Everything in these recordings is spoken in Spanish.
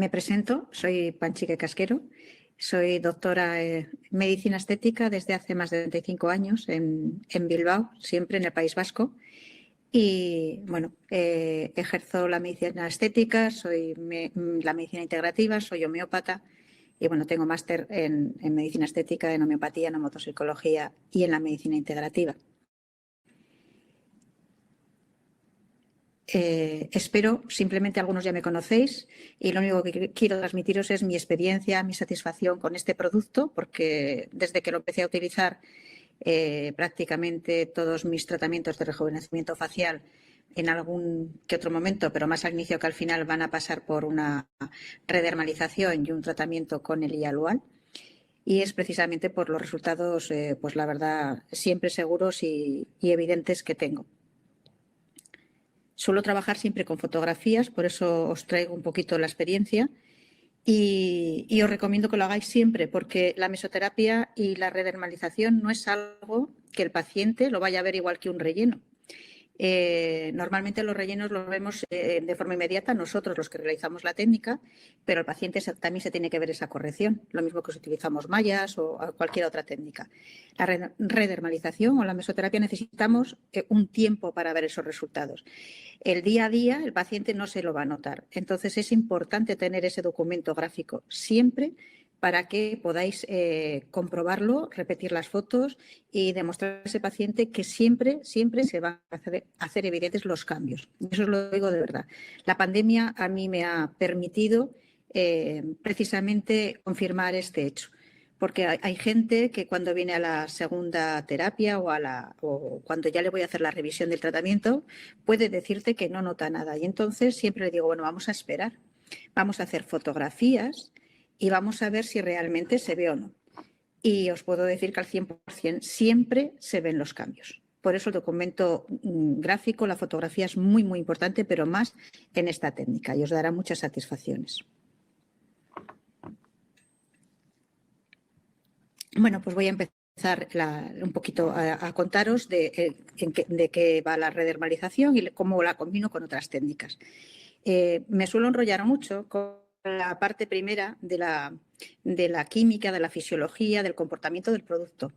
Me presento, soy Panchique Casquero, soy doctora en Medicina Estética desde hace más de 35 años en Bilbao, siempre en el País Vasco. Y bueno, ejerzo la medicina estética, la medicina integrativa, soy homeópata y bueno, tengo máster en medicina estética, en homeopatía, en homotoxicología y en la medicina integrativa. Espero, simplemente algunos ya me conocéis y lo único que quiero transmitiros es mi experiencia, mi satisfacción con este producto, porque desde que lo empecé a utilizar prácticamente todos mis tratamientos de rejuvenecimiento facial en algún que otro momento, pero más al inicio que al final, van a pasar por una redermalización y un tratamiento con el hialual. Y es precisamente por los resultados, pues la verdad, siempre seguros y evidentes que tengo. Suelo trabajar siempre con fotografías, por eso os traigo un poquito la experiencia y os recomiendo que lo hagáis siempre, porque la mesoterapia y la redermalización no es algo que el paciente lo vaya a ver igual que un relleno. Normalmente los rellenos los vemos de forma inmediata nosotros los que realizamos la técnica, pero el paciente también se tiene que ver esa corrección, lo mismo que si utilizamos mallas o cualquier otra técnica. La redermalización o la mesoterapia necesitamos un tiempo para ver esos resultados. El día a día el paciente no se lo va a notar, entonces es importante tener ese documento gráfico siempre para que podáis comprobarlo, repetir las fotos y demostrar a ese paciente que siempre se van a hacer evidentes los cambios. Eso os lo digo de verdad. La pandemia a mí me ha permitido precisamente confirmar este hecho, porque hay gente que cuando viene a la segunda terapia o cuando ya le voy a hacer la revisión del tratamiento puede decirte que no nota nada. Y entonces siempre le digo, bueno, vamos a esperar, vamos a hacer fotografías y vamos a ver si realmente se ve o no. Y os puedo decir que al 100% siempre se ven los cambios. Por eso el documento gráfico, la fotografía es muy, muy importante, pero más en esta técnica y os dará muchas satisfacciones. Bueno, pues voy a empezar un poquito a contaros de qué va la redermalización y cómo la combino con otras técnicas. Me suelo enrollar mucho con la parte primera de la química, de la fisiología, del comportamiento del producto.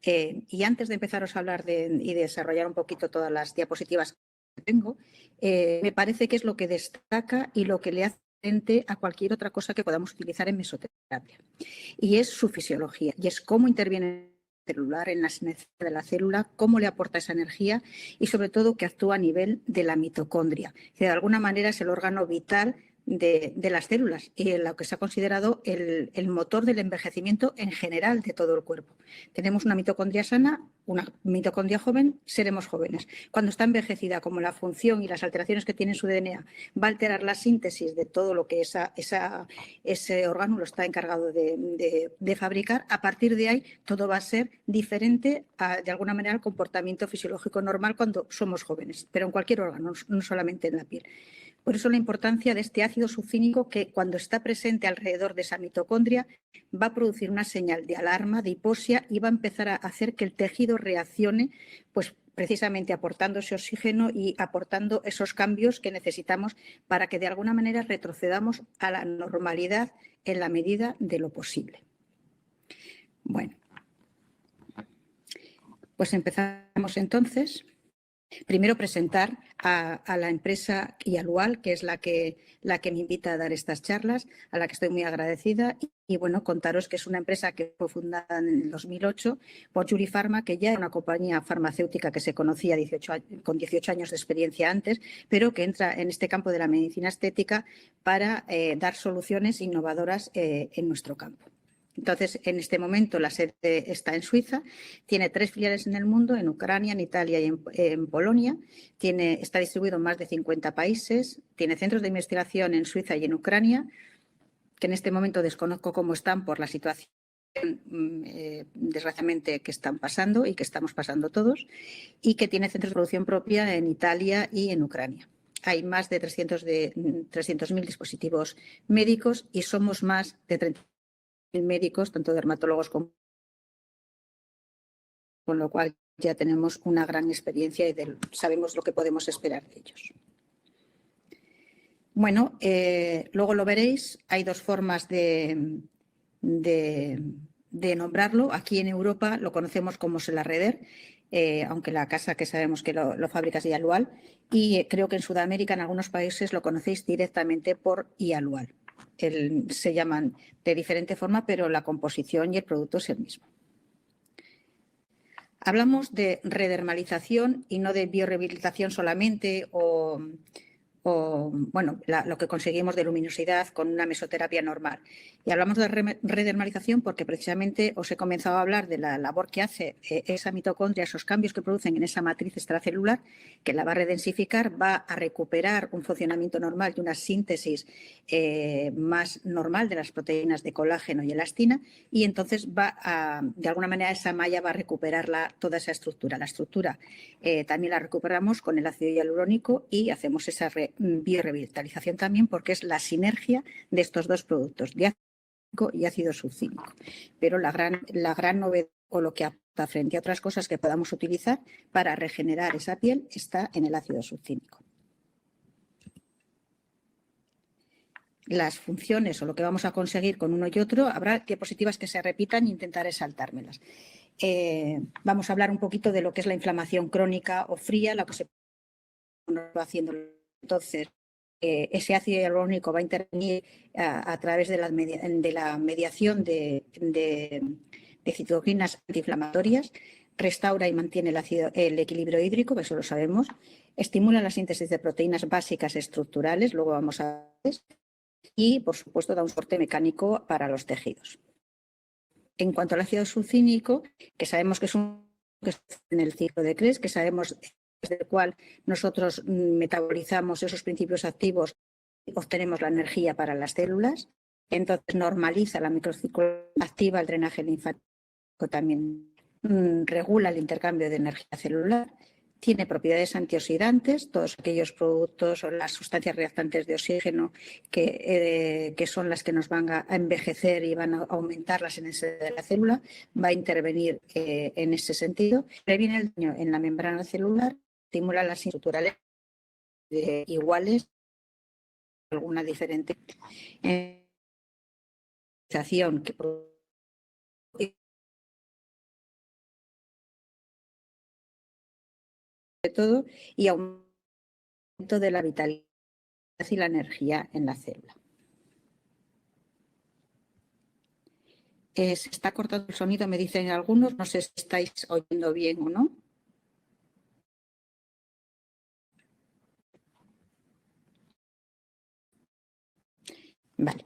Y antes de empezaros a hablar y desarrollar un poquito todas las diapositivas que tengo, me parece que es lo que destaca y lo que le hace frente a cualquier otra cosa que podamos utilizar en mesoterapia. Y es su fisiología, y es cómo interviene celular en la sinergia de la célula, cómo le aporta esa energía y sobre todo que actúa a nivel de la mitocondria, que de alguna manera es el órgano vital de las células y lo que se ha considerado el motor del envejecimiento en general de todo el cuerpo. Tenemos una mitocondria sana, una mitocondria joven, seremos jóvenes. Cuando está envejecida, como la función y las alteraciones que tiene en su DNA va a alterar la síntesis de todo lo que ese orgánulo está encargado de fabricar, a partir de ahí todo va a ser diferente de alguna manera al comportamiento fisiológico normal cuando somos jóvenes, pero en cualquier órgano, no solamente en la piel. Por eso la importancia de este ácido succínico que cuando está presente alrededor de esa mitocondria va a producir una señal de alarma, de hipoxia y va a empezar a hacer que el tejido reaccione, pues precisamente aportando ese oxígeno y aportando esos cambios que necesitamos para que de alguna manera retrocedamos a la normalidad en la medida de lo posible. Bueno, pues empezamos entonces. Primero presentar a la empresa Hialual, que es la que me invita a dar estas charlas, a la que estoy muy agradecida. Y bueno, contaros que es una empresa que fue fundada en el 2008 por Yuri Pharma, que ya era una compañía farmacéutica que se conocía con 18 años de experiencia antes, pero que entra en este campo de la medicina estética para dar soluciones innovadoras en nuestro campo. Entonces, en este momento la sede está en Suiza, tiene 3 filiales en el mundo, en Ucrania, en Italia y en Polonia. Está distribuido en más de 50 países, tiene centros de investigación en Suiza y en Ucrania, que en este momento desconozco cómo están por la situación, desgraciadamente, que están pasando y que estamos pasando todos, y que tiene centros de producción propia en Italia y en Ucrania. Hay más de 300.000 dispositivos médicos y somos más de 30.000 médicos, tanto dermatólogos como, con lo cual ya tenemos una gran experiencia y sabemos lo que podemos esperar de ellos. Bueno, luego lo veréis, hay dos formas de nombrarlo. Aquí en Europa lo conocemos como Selarreder, aunque la casa que sabemos que lo fabrica es Ialual, y creo que en Sudamérica en algunos países lo conocéis directamente por Ialual. Se llaman de diferente forma, pero la composición y el producto es el mismo. Hablamos de redermalización y no de biorehabilitación solamente o bueno, lo que conseguimos de luminosidad con una mesoterapia normal. Y hablamos de redermalización porque precisamente os he comenzado a hablar de la labor que hace esa mitocondria, esos cambios que producen en esa matriz extracelular, que la va a redensificar, va a recuperar un funcionamiento normal y una síntesis más normal de las proteínas de colágeno y elastina, y entonces de alguna manera esa malla va a recuperar toda esa estructura. La estructura también la recuperamos con el ácido hialurónico y hacemos esa biorevitalización también porque es la sinergia de estos dos productos, diácido y ácido succínico. Pero la gran novedad o lo que aporta frente a otras cosas que podamos utilizar para regenerar esa piel está en el ácido succínico. Las funciones o lo que vamos a conseguir con uno y otro, habrá diapositivas que se repitan e intentaré saltármelas. Vamos a hablar un poquito de lo que es la inflamación crónica o fría, lo que se va haciendo. Entonces, ese ácido hialurónico va a intervenir a través de la mediación de citoquinas antiinflamatorias, restaura y mantiene el equilibrio hídrico, eso lo sabemos, estimula la síntesis de proteínas básicas estructurales, luego vamos a ver, y, por supuesto, da un soporte mecánico para los tejidos. En cuanto al ácido succínico, que sabemos que es que está en el ciclo de Krebs, que sabemos desde el cual nosotros metabolizamos esos principios activos y obtenemos la energía para las células, entonces normaliza la microcirculación, activa el drenaje linfático, también regula el intercambio de energía celular, tiene propiedades antioxidantes, todos aquellos productos o las sustancias reactantes de oxígeno que son las que nos van a envejecer y van a aumentar la senescencia de la célula, va a intervenir en ese sentido. Previene el daño en la membrana celular, estimula las estructurales iguales, alguna diferente que de todo y aumento de la vitalidad y la energía en la célula. Se está cortando el sonido, me dicen algunos, no sé si estáis oyendo bien o no. Vale.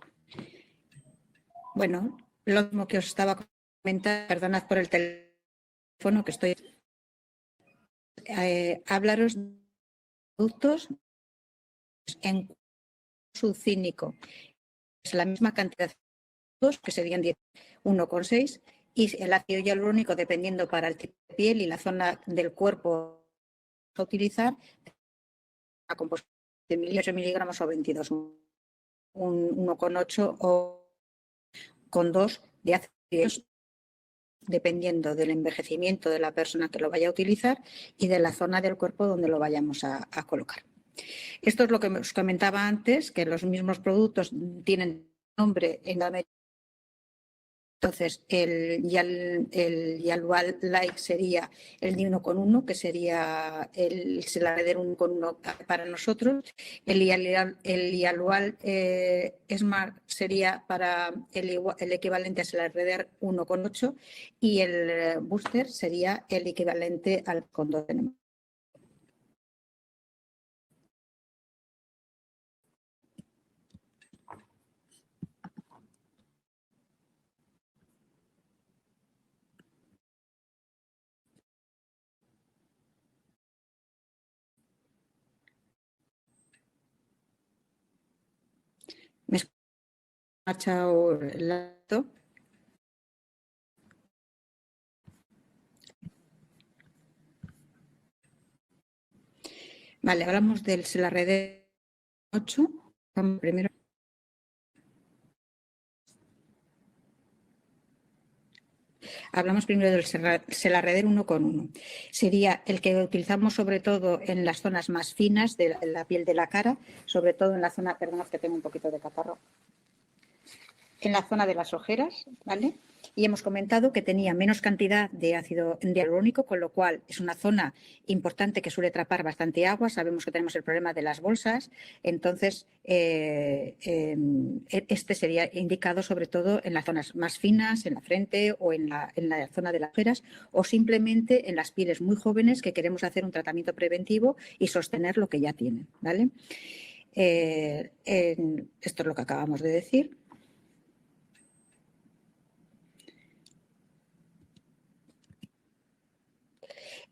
Bueno, lo mismo que os estaba comentando, perdonad por el teléfono que estoy. Hablaros de productos en succínico. Es la misma cantidad de productos, que serían 1,6, y el ácido hialurónico, dependiendo para el tipo de piel y la zona del cuerpo a utilizar, a composición de 1.008 miligramos o 22, un 1,8 o con 2 de ácido, dependiendo del envejecimiento de la persona que lo vaya a utilizar y de la zona del cuerpo donde lo vayamos a colocar. Esto es lo que os comentaba antes, que los mismos productos tienen nombre en la América. Entonces, el Yalual Like sería el de 1,1, que sería el Selarreder 1,1 para nosotros. El Yalual Smart sería para el equivalente a Selarreder 1,8 y el Booster sería el equivalente al con 2 tenemos. ¿Me escucha el dato? Vale, hablamos del Selarreder 8. Primero. Hablamos primero del Selarreder 1,1. Sería el que utilizamos sobre todo en las zonas más finas de la piel de la cara, sobre todo en la zona, perdonad que tengo un poquito de catarro, en la zona de las ojeras, ¿vale? Y hemos comentado que tenía menos cantidad de ácido hialurónico, con lo cual es una zona importante que suele atrapar bastante agua. Sabemos que tenemos el problema de las bolsas, entonces este sería indicado sobre todo en las zonas más finas, en la frente o en la zona de las ojeras, o simplemente en las pieles muy jóvenes que queremos hacer un tratamiento preventivo y sostener lo que ya tienen, ¿vale? Esto es lo que acabamos de decir.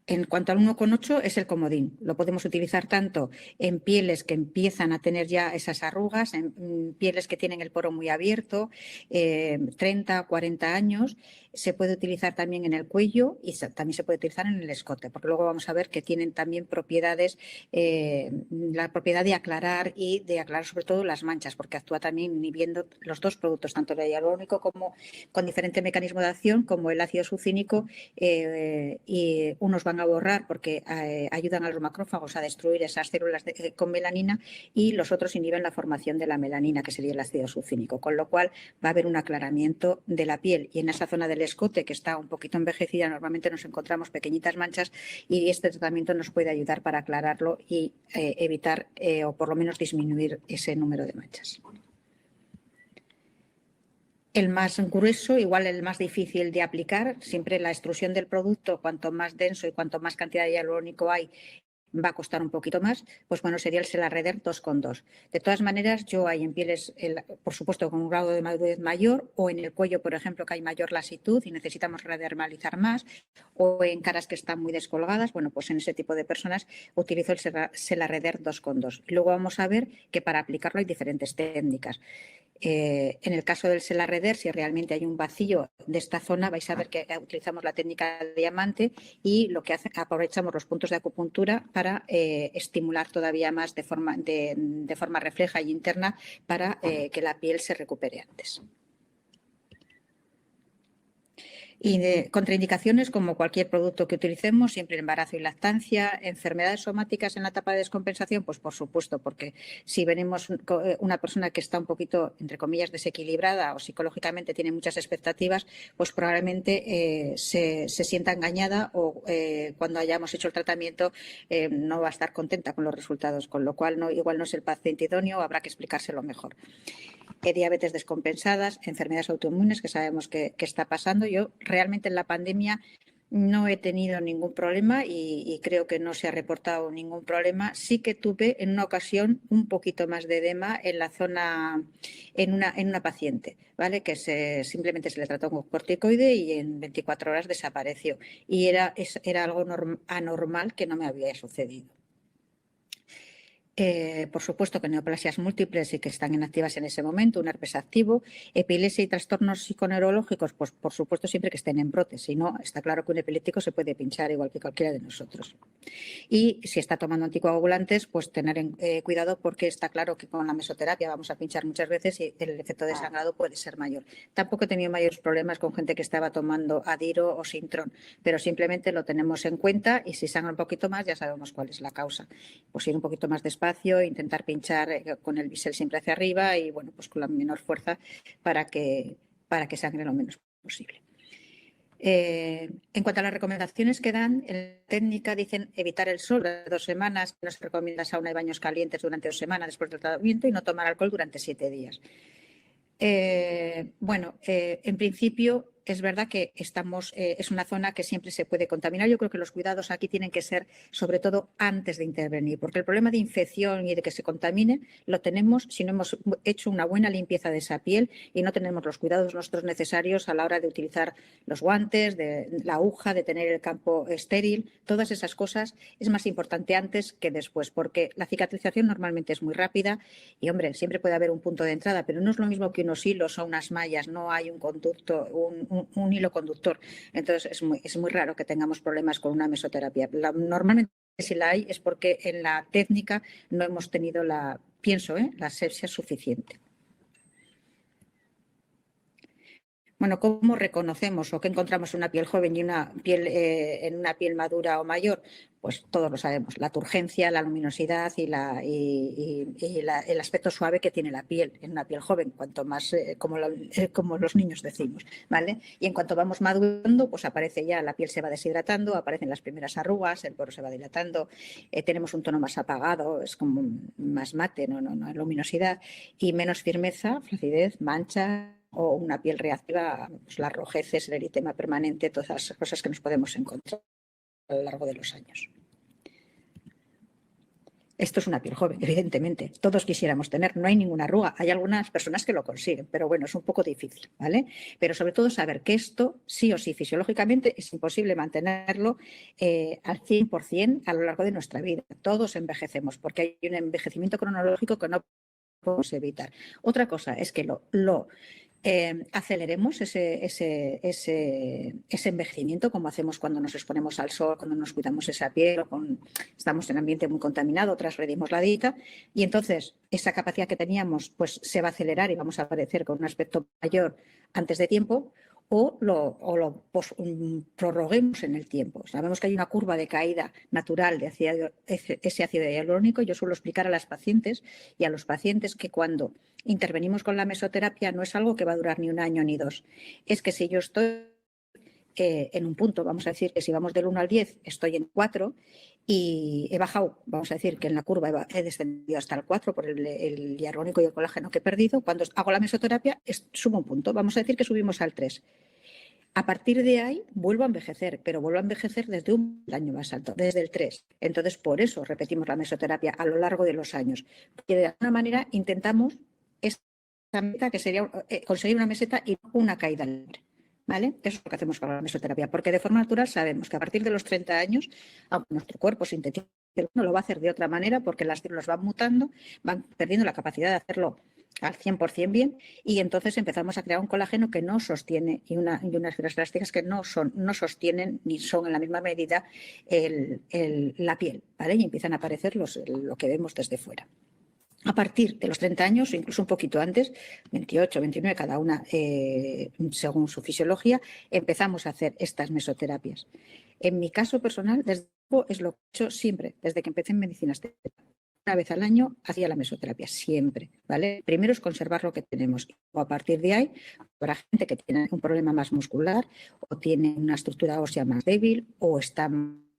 En cuanto al 1,8 es el comodín. Lo podemos utilizar tanto en pieles que empiezan a tener ya esas arrugas, en pieles que tienen el poro muy abierto, 30 o 40 años. Se puede utilizar también en el cuello y también se puede utilizar en el escote, porque luego vamos a ver que tienen también propiedades, la propiedad de aclarar y de aclarar sobre todo las manchas, porque actúa también inhibiendo los dos productos, tanto el hialurónico como con diferente mecanismo de acción, como el ácido sucínico, y unos van a borrar porque ayudan a los macrófagos a destruir esas células con melanina y los otros inhiben la formación de la melanina, que sería el ácido sucínico, con lo cual va a haber un aclaramiento de la piel y en esa zona del escote que está un poquito envejecida normalmente nos encontramos pequeñitas manchas y este tratamiento nos puede ayudar para aclararlo y evitar o por lo menos disminuir ese número de manchas. El más grueso, igual el más difícil de aplicar, siempre la extrusión del producto, cuanto más denso y cuanto más cantidad de hialurónico hay, va a costar un poquito más, pues bueno, sería el Selarreder 2,2. De todas maneras, yo hay en pieles, por supuesto, con un grado de madurez mayor, o en el cuello, por ejemplo, que hay mayor lasitud y necesitamos redermalizar más, o en caras que están muy descolgadas, bueno, pues en ese tipo de personas utilizo el Selarreder 2,2. Y luego vamos a ver que para aplicarlo hay diferentes técnicas. En el caso del Selarreder, si realmente hay un vacío de esta zona, vais a ver que utilizamos la técnica de diamante y lo que hace, aprovechamos los puntos de acupuntura para estimular todavía más de forma refleja y interna para que la piel se recupere antes. Y de contraindicaciones, como cualquier producto que utilicemos, siempre embarazo y lactancia, enfermedades somáticas en la etapa de descompensación, pues por supuesto, porque si venimos una persona que está un poquito, entre comillas, desequilibrada o psicológicamente tiene muchas expectativas, pues probablemente se sienta engañada o cuando hayamos hecho el tratamiento no va a estar contenta con los resultados, con lo cual igual no es el paciente idóneo, habrá que explicárselo mejor. Diabetes descompensadas, enfermedades autoinmunes que sabemos que está pasando. Yo realmente en la pandemia no he tenido ningún problema y creo que no se ha reportado ningún problema. Sí que tuve en una ocasión un poquito más de edema en la zona, en una paciente, ¿vale? Que simplemente se le trató con corticoide y en 24 horas desapareció. Y era algo anormal que no me había sucedido. Por supuesto que neoplasias múltiples y que están inactivas en ese momento, un herpes activo, epilepsia y trastornos psiconeurológicos, pues por supuesto siempre que estén en brote, si no, está claro que un epiléptico se puede pinchar igual que cualquiera de nosotros. Y si está tomando anticoagulantes, pues tener cuidado porque está claro que con la mesoterapia vamos a pinchar muchas veces y el efecto de sangrado puede ser mayor. Tampoco he tenido mayores problemas con gente que estaba tomando Adiro o Sintron, pero simplemente lo tenemos en cuenta y si sangra un poquito más ya sabemos cuál es la causa. Pues ir un poquito más despacio, intentar pinchar con el bisel siempre hacia arriba y bueno, pues con la menor fuerza para que sangre lo menos posible. En cuanto a las recomendaciones que dan, en la técnica dicen evitar el sol durante 2 semanas, no se recomienda sauna y baños calientes durante 2 semanas después del tratamiento y no tomar alcohol durante 7 días. En principio es verdad que es una zona que siempre se puede contaminar. Yo creo que los cuidados aquí tienen que ser sobre todo antes de intervenir, porque el problema de infección y de que se contamine lo tenemos si no hemos hecho una buena limpieza de esa piel y no tenemos los cuidados nosotros necesarios a la hora de utilizar los guantes, de la aguja, de tener el campo estéril. Todas esas cosas es más importante antes que después, porque la cicatrización normalmente es muy rápida y, hombre, siempre puede haber un punto de entrada, pero no es lo mismo que unos hilos o unas mallas, no hay un conducto, un hilo conductor. Entonces es muy raro que tengamos problemas con una mesoterapia. Normalmente si la hay es porque en la técnica no hemos tenido la asepsia suficiente. Bueno, ¿cómo reconocemos o qué encontramos en una piel joven y una piel, en una piel madura o mayor? Pues todos lo sabemos, la turgencia, la luminosidad y el aspecto suave que tiene la piel en una piel joven, cuanto más, como los niños decimos, ¿vale? Y en cuanto vamos madurando, pues aparece ya, la piel se va deshidratando, aparecen las primeras arrugas, el poro se va dilatando, tenemos un tono más apagado, es como más mate, no hay luminosidad, y menos firmeza, flacidez, mancha o una piel reactiva, pues las rojeces, el eritema permanente, todas las cosas que nos podemos encontrar a lo largo de los años. Esto es una piel joven, evidentemente. Todos quisiéramos tener, no hay ninguna arruga. Hay algunas personas que lo consiguen, pero bueno, es un poco difícil, ¿vale? Pero sobre todo saber que esto, sí o sí, fisiológicamente es imposible mantenerlo al 100% a lo largo de nuestra vida. Todos envejecemos porque hay un envejecimiento cronológico que no podemos evitar. Otra cosa es que aceleremos ese envejecimiento, como hacemos cuando nos exponemos al sol, cuando nos cuidamos esa piel, estamos en un ambiente muy contaminado, transgredimos la dieta, y entonces esa capacidad que teníamos pues se va a acelerar y vamos a aparecer con un aspecto mayor antes de tiempo, o lo prorroguemos en el tiempo. Sabemos que hay una curva de caída natural de ese ácido hialurónico. Yo suelo explicar a las pacientes y a los pacientes que cuando intervenimos con la mesoterapia no es algo que va a durar ni un año ni dos. Es que si yo estoy en un punto, vamos a decir que si vamos del 1 al 10, estoy en 4 y he bajado, vamos a decir que en la curva he descendido hasta el 4 por el hialurónico y el colágeno que he perdido. Cuando hago la mesoterapia, subo un punto, vamos a decir que subimos al 3. A partir de ahí vuelvo a envejecer, pero vuelvo a envejecer desde un año más alto, desde el 3. Entonces, por eso repetimos la mesoterapia a lo largo de los años. Porque de alguna manera intentamos esa meta que sería conseguir una meseta y una caída libre. ¿Vale? Eso es lo que hacemos con la mesoterapia, porque de forma natural sabemos que a partir de los 30 años, aunque nuestro cuerpo sintetiza, no lo va a hacer de otra manera porque las células van mutando, van perdiendo la capacidad de hacerlo al 100% bien, y entonces empezamos a crear un colágeno que no sostiene y unas fibras elásticas que no sostienen ni son en la misma medida la piel, ¿vale? Y empiezan a aparecer lo que vemos desde fuera. A partir de los 30 años, o incluso un poquito antes, 28, 29, cada una según su fisiología, empezamos a hacer estas mesoterapias. En mi caso personal, desde luego, es lo que he hecho siempre, desde que empecé en medicina estética. Una vez al año hacía la mesoterapia, siempre, ¿vale? Primero es conservar lo que tenemos. O a partir de ahí, para gente que tiene un problema más muscular o tiene una estructura ósea más débil o está...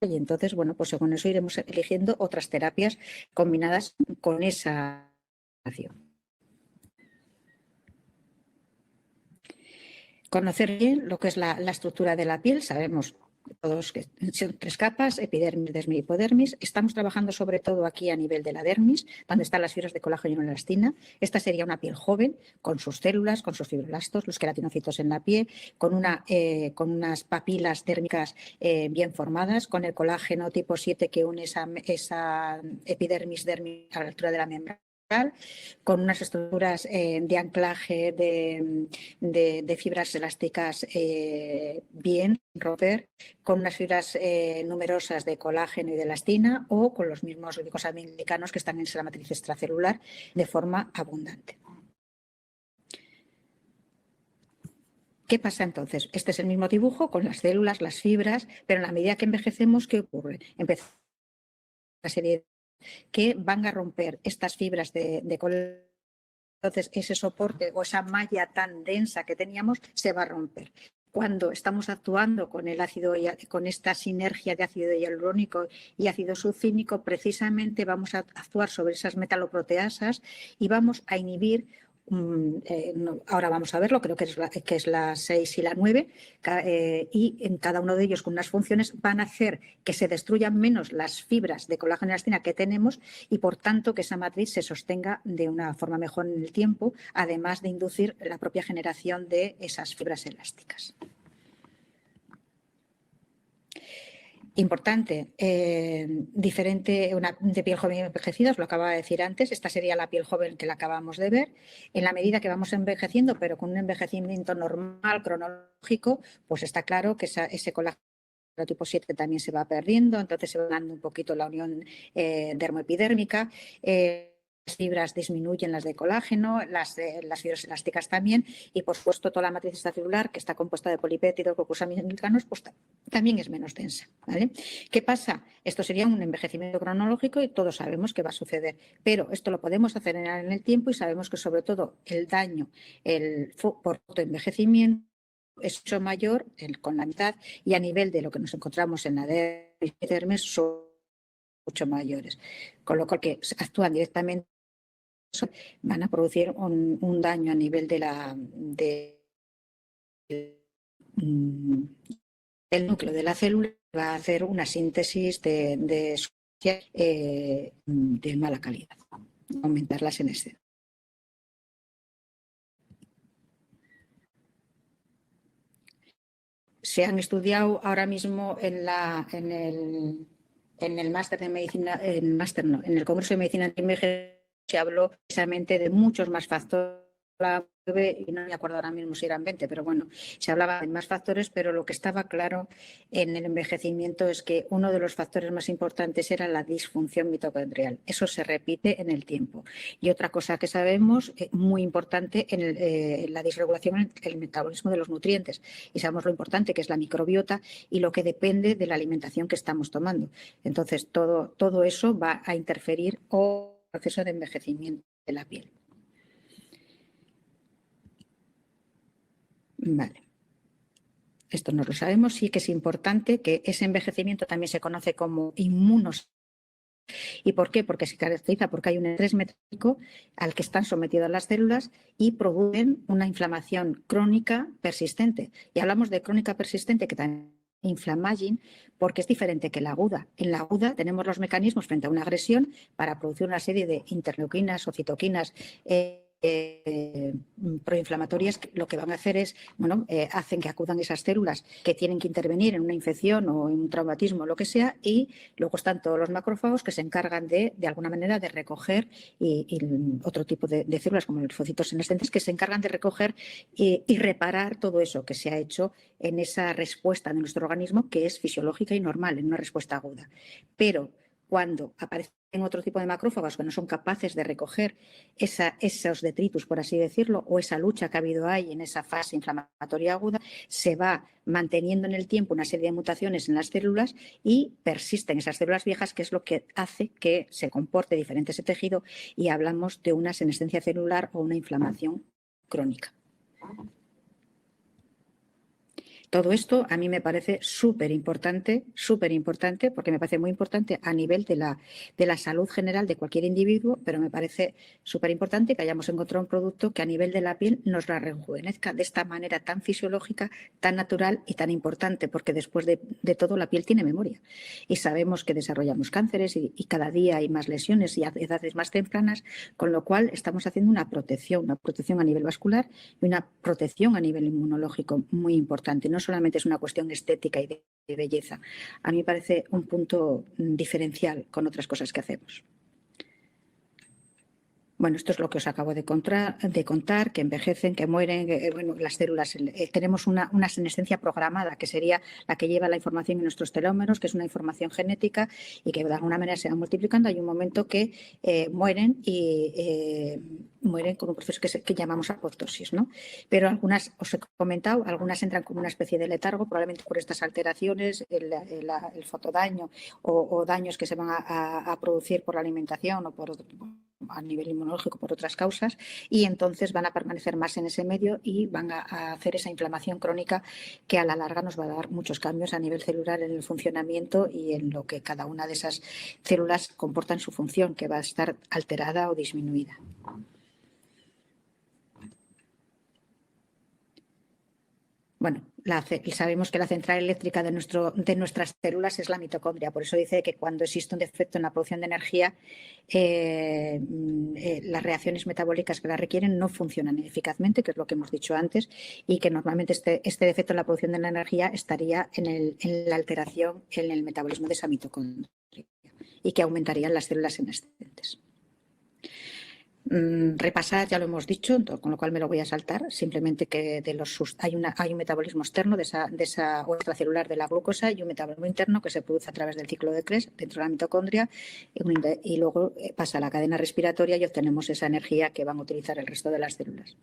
Y entonces, bueno, pues según eso iremos eligiendo otras terapias combinadas con esa acción. Conocer bien lo que es la estructura de la piel, sabemos todos que son 3 capas, epidermis, dermis y hipodermis. Estamos trabajando sobre todo aquí a nivel de la dermis, donde están las fibras de colágeno y elastina. Esta sería una piel joven, con sus células, con sus fibroblastos, los queratinocitos en la piel, con unas papilas dérmicas bien formadas, con el colágeno tipo 7 que une esa epidermis, dermis a la altura de la membrana, con unas estructuras de anclaje de fibras elásticas bien romper, con unas fibras numerosas de colágeno y de elastina, o con los mismos glicosaminoglicanos que están en la matriz extracelular de forma abundante. ¿Qué pasa entonces? Este es el mismo dibujo con las células, las fibras, pero en la medida que envejecemos, ¿qué ocurre? Empieza una serie que van a romper estas fibras de colágeno. Entonces, ese soporte o esa malla tan densa que teníamos se va a romper. Cuando estamos actuando con esta sinergia de ácido hialurónico y ácido succínico, precisamente vamos a actuar sobre esas metaloproteasas y vamos a inhibir. Ahora vamos a verlo, creo que es la 6 y la 9, y en cada uno de ellos con unas funciones van a hacer que se destruyan menos las fibras de colágeno y elastina que tenemos y por tanto que esa matriz se sostenga de una forma mejor en el tiempo, además de inducir la propia generación de esas fibras elásticas. Importante, diferente de piel joven y envejecida, os lo acababa de decir antes, esta sería la piel joven que la acabamos de ver. En la medida que vamos envejeciendo, pero con un envejecimiento normal, cronológico, pues está claro que ese colágeno tipo 7 también se va perdiendo, entonces se va dando un poquito la unión dermoepidérmica. fibras disminuyen las de colágeno, las fibras elásticas también, y por supuesto toda la matriz extracelular, que está compuesta de polipéptidos, glucosaminoglicanos, pues también es menos densa, ¿vale? ¿Qué pasa? Esto sería un envejecimiento cronológico y todos sabemos que va a suceder, pero esto lo podemos acelerar en el tiempo y sabemos que sobre todo el daño por envejecimiento es mucho mayor con la mitad, y a nivel de lo que nos encontramos en la dermis son mucho mayores, con lo cual que actúan directamente van a producir un daño a nivel del núcleo de la célula, va a hacer una síntesis de sustancias de mala calidad, aumentarlas en exceso. Se han estudiado ahora mismo en el máster de medicina, en el Congreso de Medicina Antienvejecimiento, se habló precisamente de muchos más factores, y no me acuerdo ahora mismo si eran 20, pero bueno, se hablaba de más factores, pero lo que estaba claro en el envejecimiento es que uno de los factores más importantes era la disfunción mitocondrial. Eso se repite en el tiempo. Y otra cosa que sabemos, muy importante, en la disregulación en el metabolismo de los nutrientes. Y sabemos lo importante que es la microbiota y lo que depende de la alimentación que estamos tomando. Entonces, todo eso va a interferir en el proceso de envejecimiento de la piel. Vale. Esto no lo sabemos, sí que es importante que ese envejecimiento también se conoce como inmunos. ¿Y por qué? Porque se caracteriza porque hay un estrés metabólico al que están sometidas las células y producen una inflamación crónica persistente. Y hablamos de crónica persistente, que también inflamaging, porque es diferente que la aguda. En la aguda tenemos los mecanismos frente a una agresión para producir una serie de interleuquinas o citoquinas proinflamatorias, que lo que van a hacer es, hacen que acudan esas células que tienen que intervenir en una infección o en un traumatismo o lo que sea, y luego están todos los macrófagos que se encargan de alguna manera de recoger y otro tipo de células como los linfocitos senescentes que se encargan de recoger y reparar todo eso que se ha hecho en esa respuesta de nuestro organismo, que es fisiológica y normal en una respuesta aguda. Pero cuando aparecen otro tipo de macrófagos que no son capaces de recoger esos detritus, por así decirlo, o esa lucha que ha habido ahí en esa fase inflamatoria aguda, se va manteniendo en el tiempo una serie de mutaciones en las células y persisten esas células viejas, que es lo que hace que se comporte diferente ese tejido, y hablamos de una senescencia celular o una inflamación crónica. Todo esto a mí me parece súper importante, porque me parece muy importante a nivel de la salud general de cualquier individuo, pero me parece súper importante que hayamos encontrado un producto que a nivel de la piel nos la rejuvenezca de esta manera tan fisiológica, tan natural y tan importante, porque después de todo la piel tiene memoria y sabemos que desarrollamos cánceres y cada día hay más lesiones y a edades más tempranas, con lo cual estamos haciendo una protección a nivel vascular y una protección a nivel inmunológico muy importante. No solamente es una cuestión estética y de belleza. A mí me parece un punto diferencial con otras cosas que hacemos. Bueno, esto es lo que os acabo de contar, que envejecen, que mueren, las células. Tenemos una senescencia programada, que sería la que lleva la información en nuestros telómeros, que es una información genética y que de alguna manera se va multiplicando. Hay un momento que mueren y mueren con un proceso que llamamos apoptosis, ¿no? Pero algunas, os he comentado, algunas entran como una especie de letargo, probablemente por estas alteraciones, el fotodaño o daños que se van a producir por la alimentación o a nivel inmunológico por otras causas, y entonces van a permanecer más en ese medio y van a hacer esa inflamación crónica que a la larga nos va a dar muchos cambios a nivel celular en el funcionamiento y en lo que cada una de esas células comporta en su función, que va a estar alterada o disminuida. Bueno, sabemos que la central eléctrica de nuestras células es la mitocondria. Por eso dice que cuando existe un defecto en la producción de energía, las reacciones metabólicas que la requieren no funcionan eficazmente, que es lo que hemos dicho antes, y que normalmente este defecto en la producción de la energía estaría en la alteración en el metabolismo de esa mitocondria y que aumentarían las células senescentes. Repasar, ya lo hemos dicho, con lo cual me lo voy a saltar, simplemente que hay un metabolismo externo de esa o extracelular de la glucosa y un metabolismo interno que se produce a través del ciclo de Krebs dentro de la mitocondria y luego pasa a la cadena respiratoria y obtenemos esa energía que van a utilizar el resto de las células.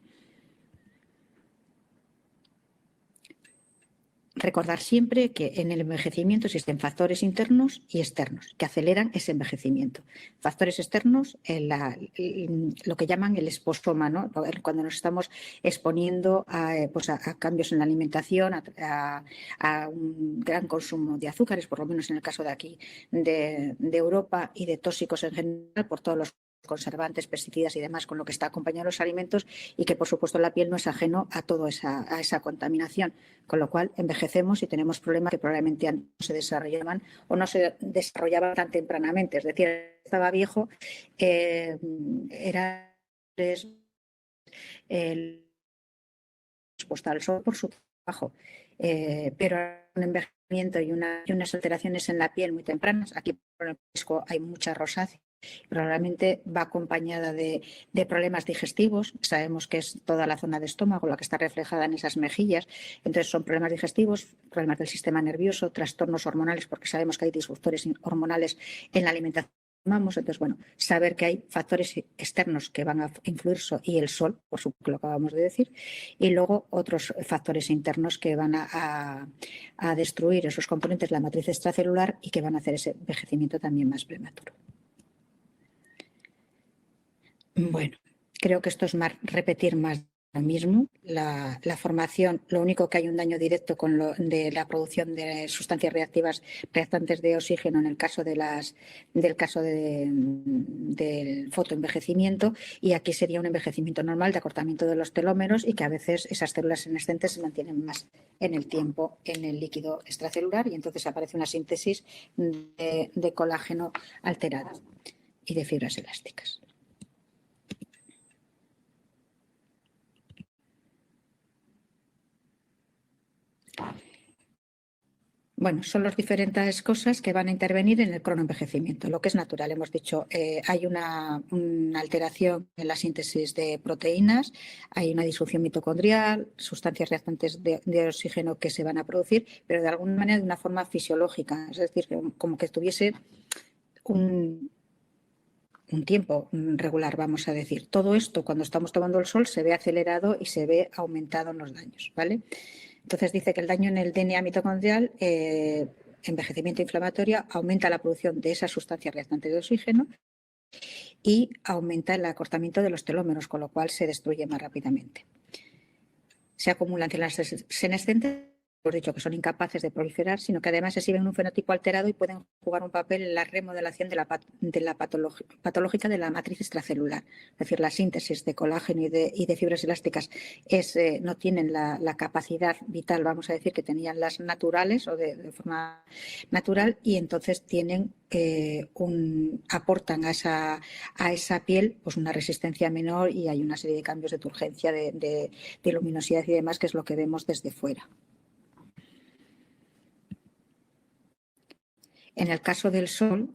Recordar siempre que en el envejecimiento existen factores internos y externos que aceleran ese envejecimiento. Factores externos, lo que llaman el exposoma, ¿no? Cuando nos estamos exponiendo a cambios en la alimentación, a un gran consumo de azúcares, por lo menos en el caso de aquí, de Europa, y de tóxicos en general por todos los conservantes, pesticidas y demás con lo que está acompañado los alimentos, y que por supuesto la piel no es ajeno a toda esa contaminación, con lo cual envejecemos y tenemos problemas que probablemente no se desarrollaban o no se desarrollaban tan tempranamente, es decir, estaba viejo, era expuesta al sol por su trabajo, pero un envejecimiento y unas alteraciones en la piel muy tempranas. Aquí por el risco hay mucha rosácea, probablemente va acompañada de problemas digestivos. Sabemos que es toda la zona de estómago la que está reflejada en esas mejillas, entonces son problemas digestivos, problemas del sistema nervioso, trastornos hormonales, porque sabemos que hay disruptores hormonales en la alimentación. Entonces, bueno, saber que hay factores externos que van a influir y el sol, por supuesto, lo acabamos de decir, y luego otros factores internos que van a destruir esos componentes de la matriz extracelular y que van a hacer ese envejecimiento también más prematuro. Bueno, creo que esto es repetir más lo mismo. La formación, lo único que hay un daño directo de la producción de sustancias reactantes de oxígeno en el caso del fotoenvejecimiento, y aquí sería un envejecimiento normal de acortamiento de los telómeros y que a veces esas células senescentes se mantienen más en el tiempo en el líquido extracelular y entonces aparece una síntesis de colágeno alterada y de fibras elásticas. Bueno, son las diferentes cosas que van a intervenir en el cronoenvejecimiento, lo que es natural. Hemos dicho, hay una alteración en la síntesis de proteínas, hay una disfunción mitocondrial, sustancias reactantes de oxígeno que se van a producir, pero de alguna manera de una forma fisiológica, es decir, como que tuviese un tiempo regular, vamos a decir. Todo esto, cuando estamos tomando el sol, se ve acelerado y se ve aumentado en los daños, ¿vale? Entonces dice que el daño en el DNA mitocondrial, envejecimiento inflamatorio, aumenta la producción de esa sustancia reactante de oxígeno y aumenta el acortamiento de los telómeros, con lo cual se destruye más rápidamente. Se acumulan células senescentes, hemos dicho que son incapaces de proliferar, sino que además exhiben un fenotipo alterado y pueden jugar un papel en la remodelación de la patológica de la matriz extracelular. Es decir, la síntesis de colágeno y de fibras elásticas no tienen la capacidad vital, vamos a decir, que tenían las naturales o de forma natural, y entonces aportan a esa piel pues una resistencia menor y hay una serie de cambios de turgencia, de luminosidad y demás, que es lo que vemos desde fuera. En el caso del sol,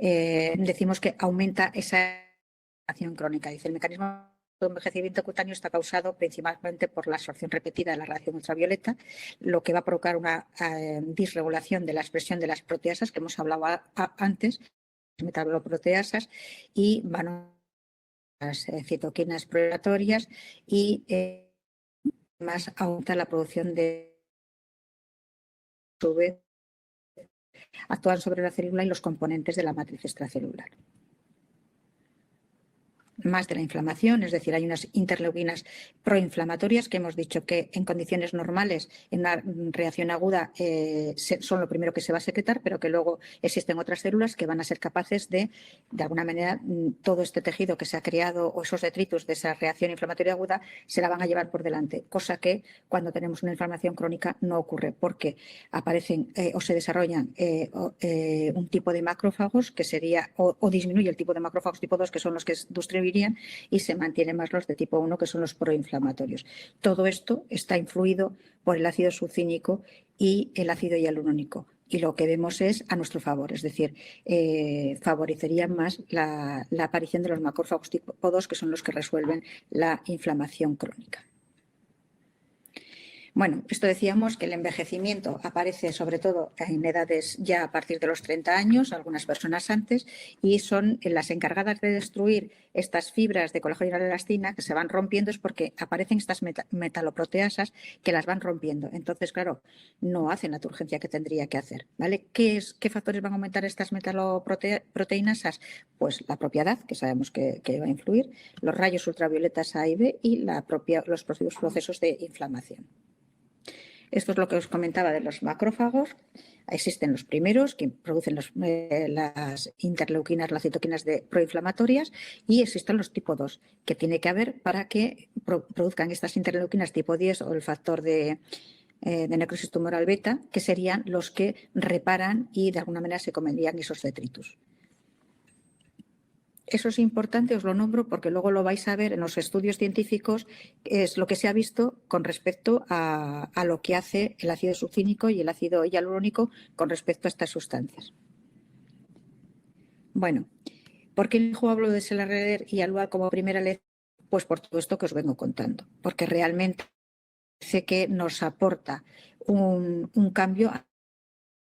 decimos que aumenta esa acción crónica. Dice, el mecanismo de envejecimiento cutáneo está causado principalmente por la absorción repetida de la radiación ultravioleta, lo que va a provocar una disregulación de la expresión de las proteasas que hemos hablado antes, metaboloproteasas, y van a las citoquinas proliferatorias y más aumenta la producción de actúan sobre la célula y los componentes de la matriz extracelular. Más de la inflamación, es decir, hay unas interleuquinas proinflamatorias que hemos dicho que en condiciones normales, en una reacción aguda, son lo primero que se va a secretar, pero que luego existen otras células que van a ser capaces de alguna manera, todo este tejido que se ha creado o esos detritus de esa reacción inflamatoria aguda se la van a llevar por delante, cosa que cuando tenemos una inflamación crónica no ocurre, porque aparecen o se desarrollan un tipo de macrófagos que sería, o disminuye el tipo de macrófagos tipo 2, que son los que distribuirían, y se mantienen más los de tipo 1, que son los proinflamatorios. Todo esto está influido por el ácido succínico y el ácido hialurónico. Y lo que vemos es a nuestro favor, es decir, favorecerían más la aparición de los macrófagos tipo 2, que son los que resuelven la inflamación crónica. Bueno, esto decíamos que el envejecimiento aparece sobre todo en edades ya a partir de los 30 años, algunas personas antes, y son las encargadas de destruir estas fibras de colágeno y elastina que se van rompiendo, es porque aparecen estas metaloproteasas que las van rompiendo. Entonces, claro, no hacen la turgencia que tendría que hacer, ¿vale? ¿Qué factores van a aumentar estas metaloproteinasas? Pues la propia edad, que sabemos que va a influir, los rayos ultravioletas A y B y los propios procesos de inflamación. Esto es lo que os comentaba de los macrófagos. Existen los primeros que producen las interleuquinas, las citoquinas proinflamatorias, y existen los tipo 2 que tiene que haber para que produzcan estas interleuquinas tipo 10 o el factor de necrosis tumoral beta, que serían los que reparan y de alguna manera se comerían esos detritus. Eso es importante, os lo nombro porque luego lo vais a ver en los estudios científicos, es lo que se ha visto con respecto a lo que hace el ácido succínico y el ácido hialurónico con respecto a estas sustancias. Bueno, ¿por qué hablo de Selarreder y Alual como primera lección? Pues por todo esto que os vengo contando, porque realmente sé que nos aporta un cambio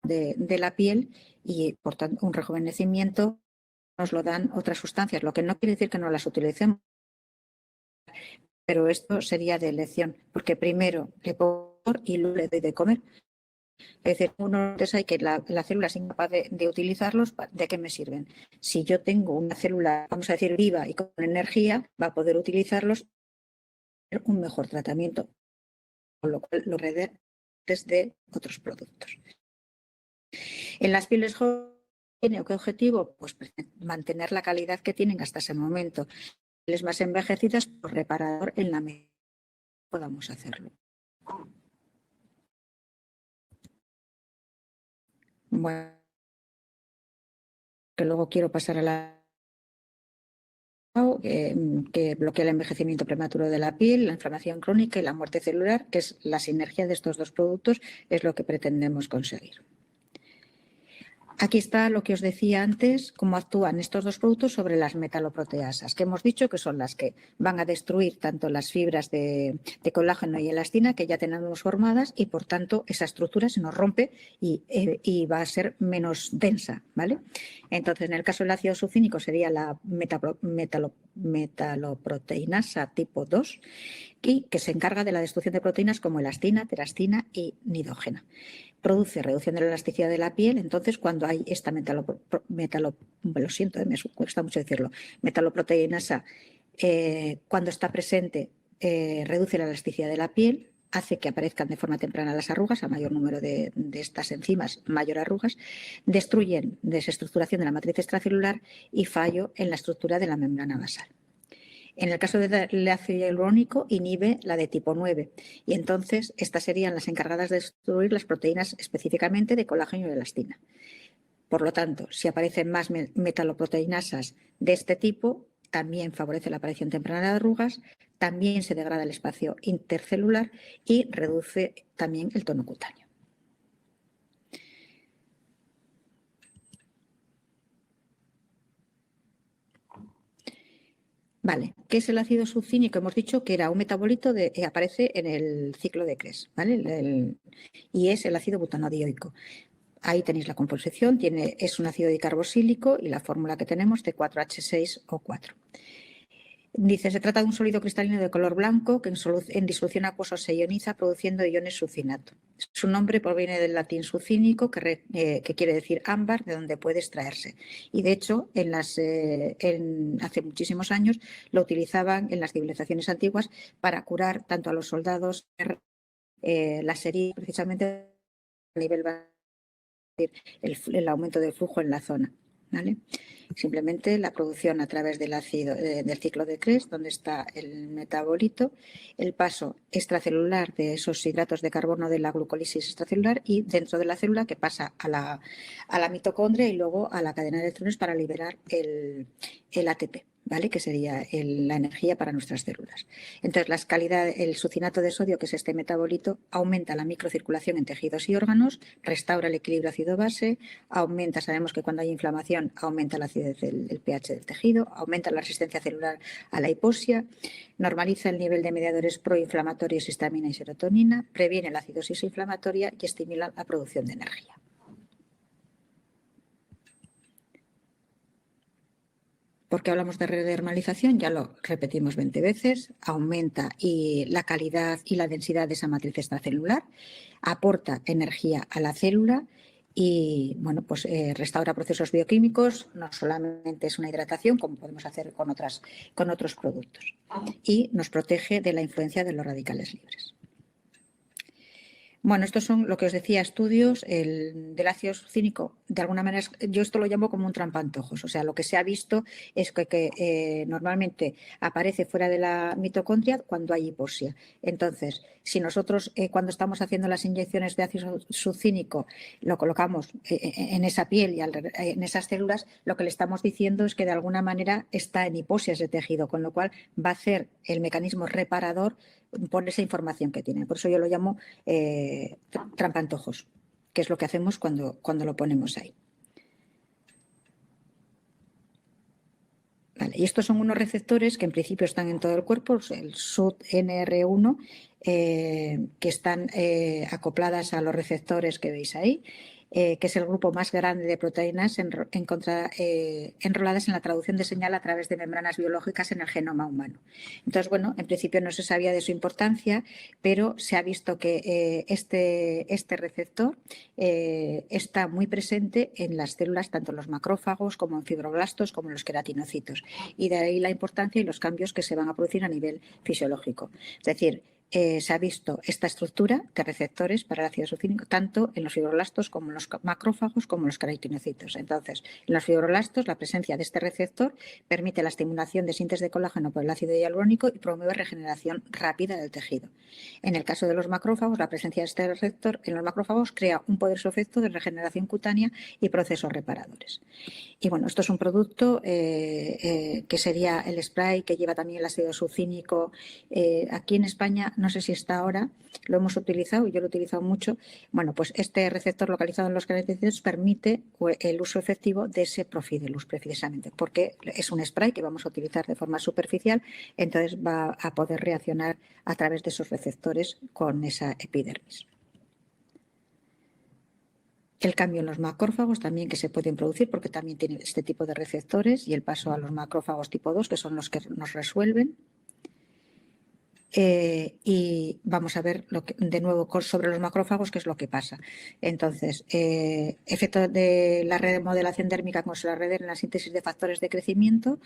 de la piel y, por tanto, un rejuvenecimiento. Nos lo dan otras sustancias, lo que no quiere decir que no las utilicemos, pero esto sería de elección, porque primero le pongo y luego le doy de comer. Es decir, uno hay que la célula es incapaz de utilizarlos, ¿de qué me sirven? Si yo tengo una célula, vamos a decir, viva y con energía, va a poder utilizarlos un mejor tratamiento, con lo cual lo redes de otros productos. En las pieles jóvenes, ¿qué objetivo? Pues mantener la calidad que tienen hasta ese momento. Pieles más envejecidas, pues reparador en la medida que podamos hacerlo. Bueno, que luego quiero pasar a la que bloquea el envejecimiento prematuro de la piel, la inflamación crónica y la muerte celular, que es la sinergia de estos dos productos, es lo que pretendemos conseguir. Aquí está lo que os decía antes, cómo actúan estos dos productos sobre las metaloproteasas, que hemos dicho que son las que van a destruir tanto las fibras de colágeno y elastina que ya tenemos formadas y, por tanto, esa estructura se nos rompe y va a ser menos densa, ¿vale? Entonces, en el caso del ácido succínico sería la metaloproteinasa tipo 2, y que se encarga de la destrucción de proteínas como elastina, terastina y nidógena. Produce reducción de la elasticidad de la piel, entonces cuando hay esta lo siento, me cuesta mucho decirlo, metaloproteinasa, cuando está presente, reduce la elasticidad de la piel, hace que aparezcan de forma temprana las arrugas, a mayor número de estas enzimas, mayor arrugas, destruyen desestructuración de la matriz extracelular y fallo en la estructura de la membrana basal. En el caso del ácido hialurónico, inhibe la de tipo 9 y entonces estas serían las encargadas de destruir las proteínas específicamente de colágeno y elastina. Por lo tanto, si aparecen más metaloproteinasas de este tipo, también favorece la aparición temprana de arrugas, también se degrada el espacio intercelular y reduce también el tono cutáneo. Vale, ¿qué es el ácido succínico? Hemos dicho que era un metabolito que aparece en el ciclo de Krebs, ¿vale? Y es el ácido butanodioico. Ahí tenéis la composición, es un ácido dicarboxílico y la fórmula que tenemos de 4H6O4. Dice, se trata de un sólido cristalino de color blanco que en disolución acuosa se ioniza produciendo iones succinato. Su nombre proviene del latín succínico, que quiere decir ámbar, de donde puede extraerse. Y de hecho, hace muchísimos años lo utilizaban en las civilizaciones antiguas para curar tanto a los soldados las heridas, precisamente a nivel el aumento del flujo en la zona. ¿Vale? Simplemente la producción a través del ácido del ciclo de Krebs, donde está el metabolito, el paso extracelular de esos hidratos de carbono de la glucólisis extracelular y dentro de la célula que pasa a la mitocondria y luego a la cadena de electrones para liberar el ATP. ¿vale? Que sería la energía para nuestras células. Entonces, el succinato de sodio, que es este metabolito, aumenta la microcirculación en tejidos y órganos, restaura el equilibrio ácido-base, sabemos que cuando hay inflamación aumenta la acidez del pH del tejido, aumenta la resistencia celular a la hipoxia, normaliza el nivel de mediadores proinflamatorios, histamina y serotonina, previene la acidosis inflamatoria y estimula la producción de energía. ¿Por qué hablamos de redermalización? Ya lo repetimos 20 veces. Aumenta la calidad y la densidad de esa matriz extracelular, aporta energía a la célula y pues, restaura procesos bioquímicos. No solamente es una hidratación, como podemos hacer con otros productos. Y nos protege de la influencia de los radicales libres. Bueno, estos son lo que os decía, estudios del ácido succínico. De alguna manera, yo esto lo llamo como un trampantojos. O sea, lo que se ha visto es que normalmente aparece fuera de la mitocondria cuando hay hipoxia. Entonces, si nosotros cuando estamos haciendo las inyecciones de ácido succínico lo colocamos en esa piel y en esas células, lo que le estamos diciendo es que de alguna manera está en hipoxia ese tejido, con lo cual va a hacer el mecanismo reparador por esa información que tiene. Por eso yo lo llamo trampantojos, que es lo que hacemos cuando lo ponemos ahí. Vale, y estos son unos receptores que en principio están en todo el cuerpo, el SUT-NR1, que están acopladas a los receptores que veis ahí, que es el grupo más grande de proteínas enroladas en la traducción de señal a través de membranas biológicas en el genoma humano. Entonces, bueno, en principio no se sabía de su importancia, pero se ha visto que este receptor está muy presente en las células, tanto en los macrófagos como en fibroblastos, como en los queratinocitos. Y de ahí la importancia y los cambios que se van a producir a nivel fisiológico. Es decir, se ha visto esta estructura de receptores para el ácido succínico tanto en los fibroblastos como en los macrófagos como en los queratinocitos. Entonces, en los fibroblastos la presencia de este receptor permite la estimulación de síntesis de colágeno por el ácido hialurónico y promueve regeneración rápida del tejido. En el caso de los macrófagos, la presencia de este receptor en los macrófagos crea un poderoso efecto de regeneración cutánea y procesos reparadores. Y bueno, esto es un producto que sería el spray que lleva también el ácido succínico. Aquí en España, no sé si está ahora, lo hemos utilizado, yo lo he utilizado mucho. Bueno, pues este receptor localizado en los queratinocitos permite el uso efectivo de ese Profidelus precisamente, porque es un spray que vamos a utilizar de forma superficial, entonces va a poder reaccionar a través de esos receptores con esa epidermis. El cambio en los macrófagos también que se pueden producir porque también tiene este tipo de receptores y el paso a los macrófagos tipo 2 que son los que nos resuelven. Y vamos a ver de nuevo sobre los macrófagos qué es lo que pasa. Entonces, efecto de la remodelación dérmica como se la red en la síntesis de factores de crecimiento.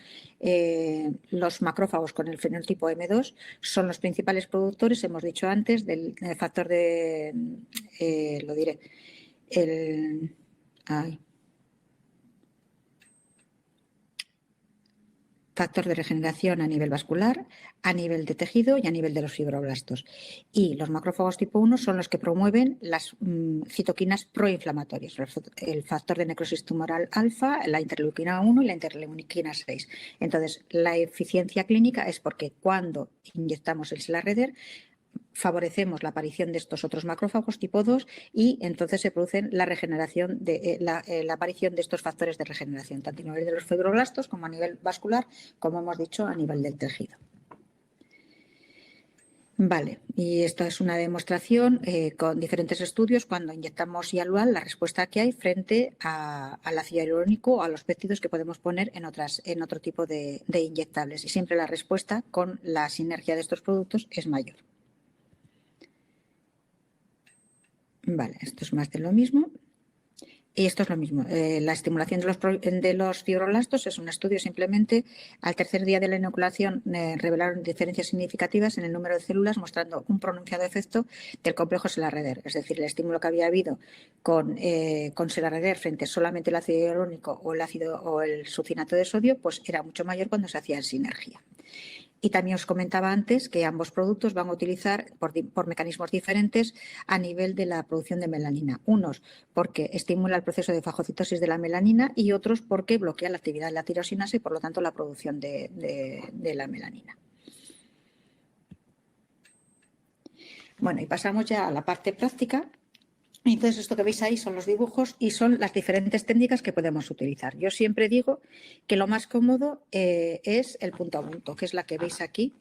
Los macrófagos con el fenotipo M2 son los principales productores, hemos dicho antes, del factor de, lo diré, factor de regeneración a nivel vascular, a nivel de tejido y a nivel de los fibroblastos. Y los macrófagos tipo 1 son los que promueven las citoquinas proinflamatorias, el factor de necrosis tumoral alfa, la interleuquina 1 y la interleuquina 6. Entonces, la eficiencia clínica es porque cuando inyectamos el Selarreder favorecemos la aparición de estos otros macrófagos tipo 2 y entonces se produce la regeneración la aparición de estos factores de regeneración, tanto a nivel de los fibroblastos como a nivel vascular, como hemos dicho, a nivel del tejido. Vale, y esta es una demostración con diferentes estudios cuando inyectamos Hialual, la respuesta que hay frente al ácido hialurónico o a los péptidos que podemos poner en otro tipo de inyectables. Y siempre la respuesta con la sinergia de estos productos es mayor. Vale, esto es más de lo mismo. Y esto es lo mismo. La estimulación de los fibroblastos es un estudio simplemente. Al tercer día de la inoculación revelaron diferencias significativas en el número de células, mostrando un pronunciado efecto del complejo Selarreder. Es decir, el estímulo que había habido con Selarreder frente solamente al ácido hialurónico o el succinato de sodio, pues era mucho mayor cuando se hacía en sinergia. Y también os comentaba antes que ambos productos van a utilizar por mecanismos diferentes a nivel de la producción de melanina. Unos porque estimula el proceso de fagocitosis de la melanina y otros porque bloquea la actividad de la tirosinasa y por lo tanto la producción de la melanina. Bueno, y pasamos ya a la parte práctica. Entonces, esto que veis ahí son los dibujos y son las diferentes técnicas que podemos utilizar. Yo siempre digo que lo más cómodo es el punto a punto, que es la que veis aquí.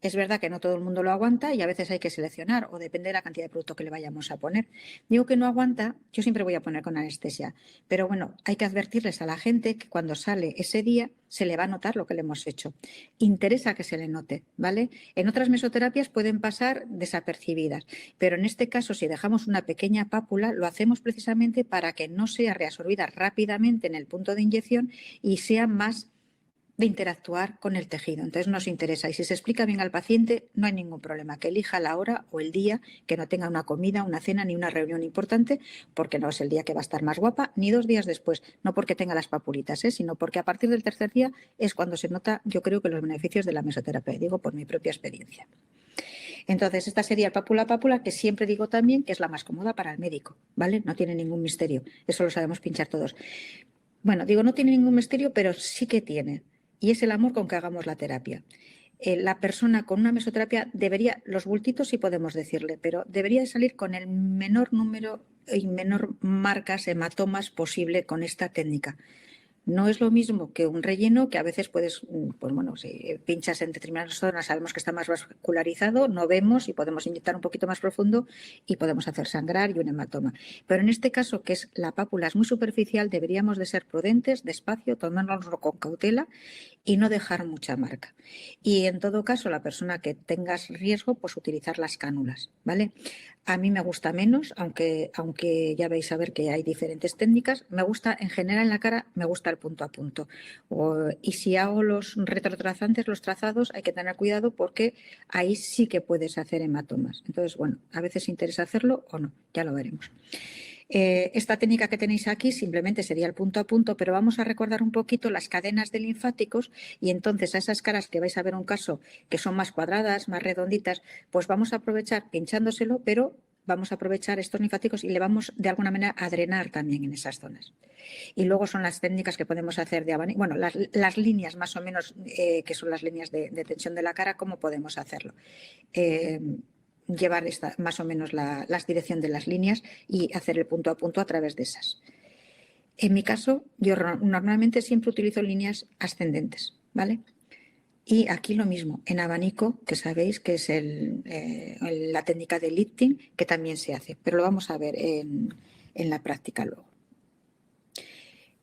Es verdad que no todo el mundo lo aguanta y a veces hay que seleccionar o depende de la cantidad de producto que le vayamos a poner. Digo que no aguanta, yo siempre voy a poner con anestesia, pero bueno, hay que advertirles a la gente que cuando sale ese día se le va a notar lo que le hemos hecho. Interesa que se le note, ¿vale? En otras mesoterapias pueden pasar desapercibidas, pero en este caso si dejamos una pequeña pápula lo hacemos precisamente para que no sea reabsorbida rápidamente en el punto de inyección y sea más de interactuar con el tejido. Entonces nos interesa y si se explica bien al paciente no hay ningún problema, que elija la hora o el día, que no tenga una comida, una cena ni una reunión importante, porque no es el día que va a estar más guapa, ni 2 días después, no porque tenga las papulitas, sino porque a partir del tercer día es cuando se nota, yo creo que los beneficios de la mesoterapia, digo por mi propia experiencia. Entonces, esta sería el pápula a pápula, que siempre digo también que es la más cómoda para el médico, ¿vale? No tiene ningún misterio, eso lo sabemos pinchar todos. Bueno, digo, no tiene ningún misterio, pero sí que tiene. Y es el amor con que hagamos la terapia. La persona con una mesoterapia debería, los bultitos sí podemos decirle, pero debería de salir con el menor número y menor marcas, hematomas posible con esta técnica. No es lo mismo que un relleno que a veces puedes, pues bueno, si pinchas en determinadas zonas sabemos que está más vascularizado, no vemos y podemos inyectar un poquito más profundo y podemos hacer sangrar y un hematoma. Pero en este caso, que es la pápula es muy superficial, deberíamos de ser prudentes, despacio, tomárnoslo con cautela y no dejar mucha marca. Y en todo caso, la persona que tengas riesgo, pues utilizar las cánulas, ¿vale? A mí me gusta menos, aunque ya vais a ver que hay diferentes técnicas. Me gusta, en general en la cara, me gusta el punto a punto. Y si hago los retrotrazantes, los trazados, hay que tener cuidado porque ahí sí que puedes hacer hematomas. Entonces, bueno, a veces interesa hacerlo o no, ya lo veremos. Esta técnica que tenéis aquí simplemente sería el punto a punto, pero vamos a recordar un poquito las cadenas de linfáticos y entonces a esas caras que vais a ver un caso que son más cuadradas, más redonditas, pues vamos a aprovechar pinchándoselo, pero vamos a aprovechar estos linfáticos y le vamos de alguna manera a drenar también en esas zonas. Y luego son las técnicas que podemos hacer de abanico, bueno, las líneas más o menos, que son las líneas de tensión de la cara, ¿cómo podemos hacerlo? Llevar más o menos la dirección de las líneas y hacer el punto a punto a través de esas. En mi caso, yo normalmente siempre utilizo líneas ascendentes, ¿vale? Y aquí lo mismo, en abanico, que sabéis que es la técnica de lifting, que también se hace, pero lo vamos a ver en la práctica luego.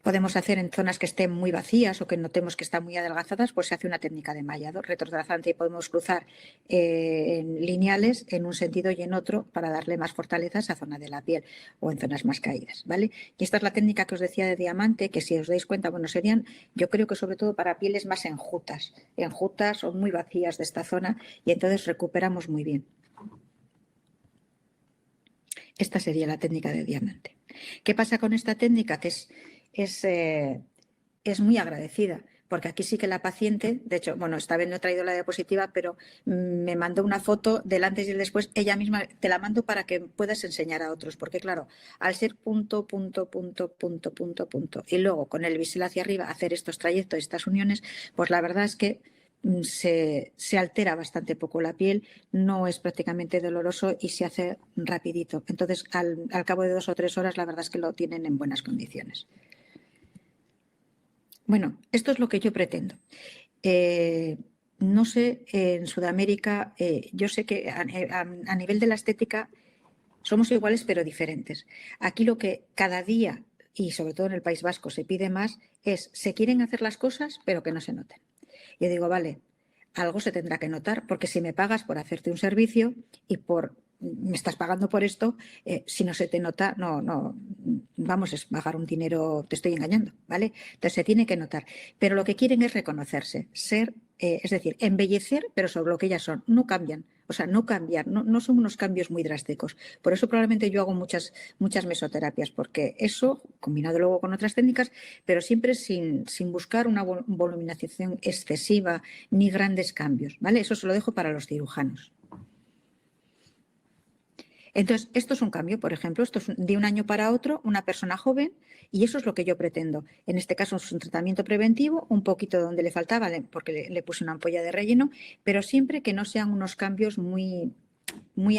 Podemos hacer en zonas que estén muy vacías o que notemos que están muy adelgazadas, pues se hace una técnica de mallado retrotrazante y podemos cruzar lineales en un sentido y en otro para darle más fortaleza a esa zona de la piel o en zonas más caídas, ¿vale? Y esta es la técnica que os decía de diamante, que si os dais cuenta, bueno, serían, yo creo que sobre todo para pieles más enjutas o muy vacías de esta zona y entonces recuperamos muy bien. Esta sería la técnica de diamante. ¿Qué pasa con esta técnica? Que es muy agradecida, porque aquí sí que la paciente, de hecho, bueno, esta vez no he traído la diapositiva, pero me mandó una foto del antes y el después, ella misma te la mando para que puedas enseñar a otros, porque claro, al ser punto, punto, punto, punto, punto, punto, y luego con el bisel hacia arriba hacer estos trayectos, estas uniones, pues la verdad es que se altera bastante poco la piel, no es prácticamente doloroso y se hace rapidito. Entonces, al cabo de 2 o 3 horas, la verdad es que lo tienen en buenas condiciones. Bueno, esto es lo que yo pretendo. No sé, en Sudamérica, yo sé que a nivel de la estética somos iguales pero diferentes. Aquí lo que cada día, y sobre todo en el País Vasco, se pide más es, se quieren hacer las cosas pero que no se noten. Yo digo, vale, algo se tendrá que notar, porque si me pagas por hacerte un servicio y me estás pagando por esto, si no se te nota, no, vamos, es pagar un dinero, te estoy engañando, ¿vale? Entonces se tiene que notar. Pero lo que quieren es reconocerse, ser Es decir, embellecer, pero sobre lo que ellas son, no cambian. O sea, no cambiar, no son unos cambios muy drásticos. Por eso probablemente yo hago muchas mesoterapias, porque eso, combinado luego con otras técnicas, pero siempre sin buscar una volumización excesiva ni grandes cambios, ¿vale? Eso se lo dejo para los cirujanos. Entonces, esto es un cambio, por ejemplo, esto es de un año para otro, una persona joven, y eso es lo que yo pretendo. En este caso es un tratamiento preventivo, un poquito donde le faltaba, porque le puse una ampolla de relleno, pero siempre que no sean unos cambios muy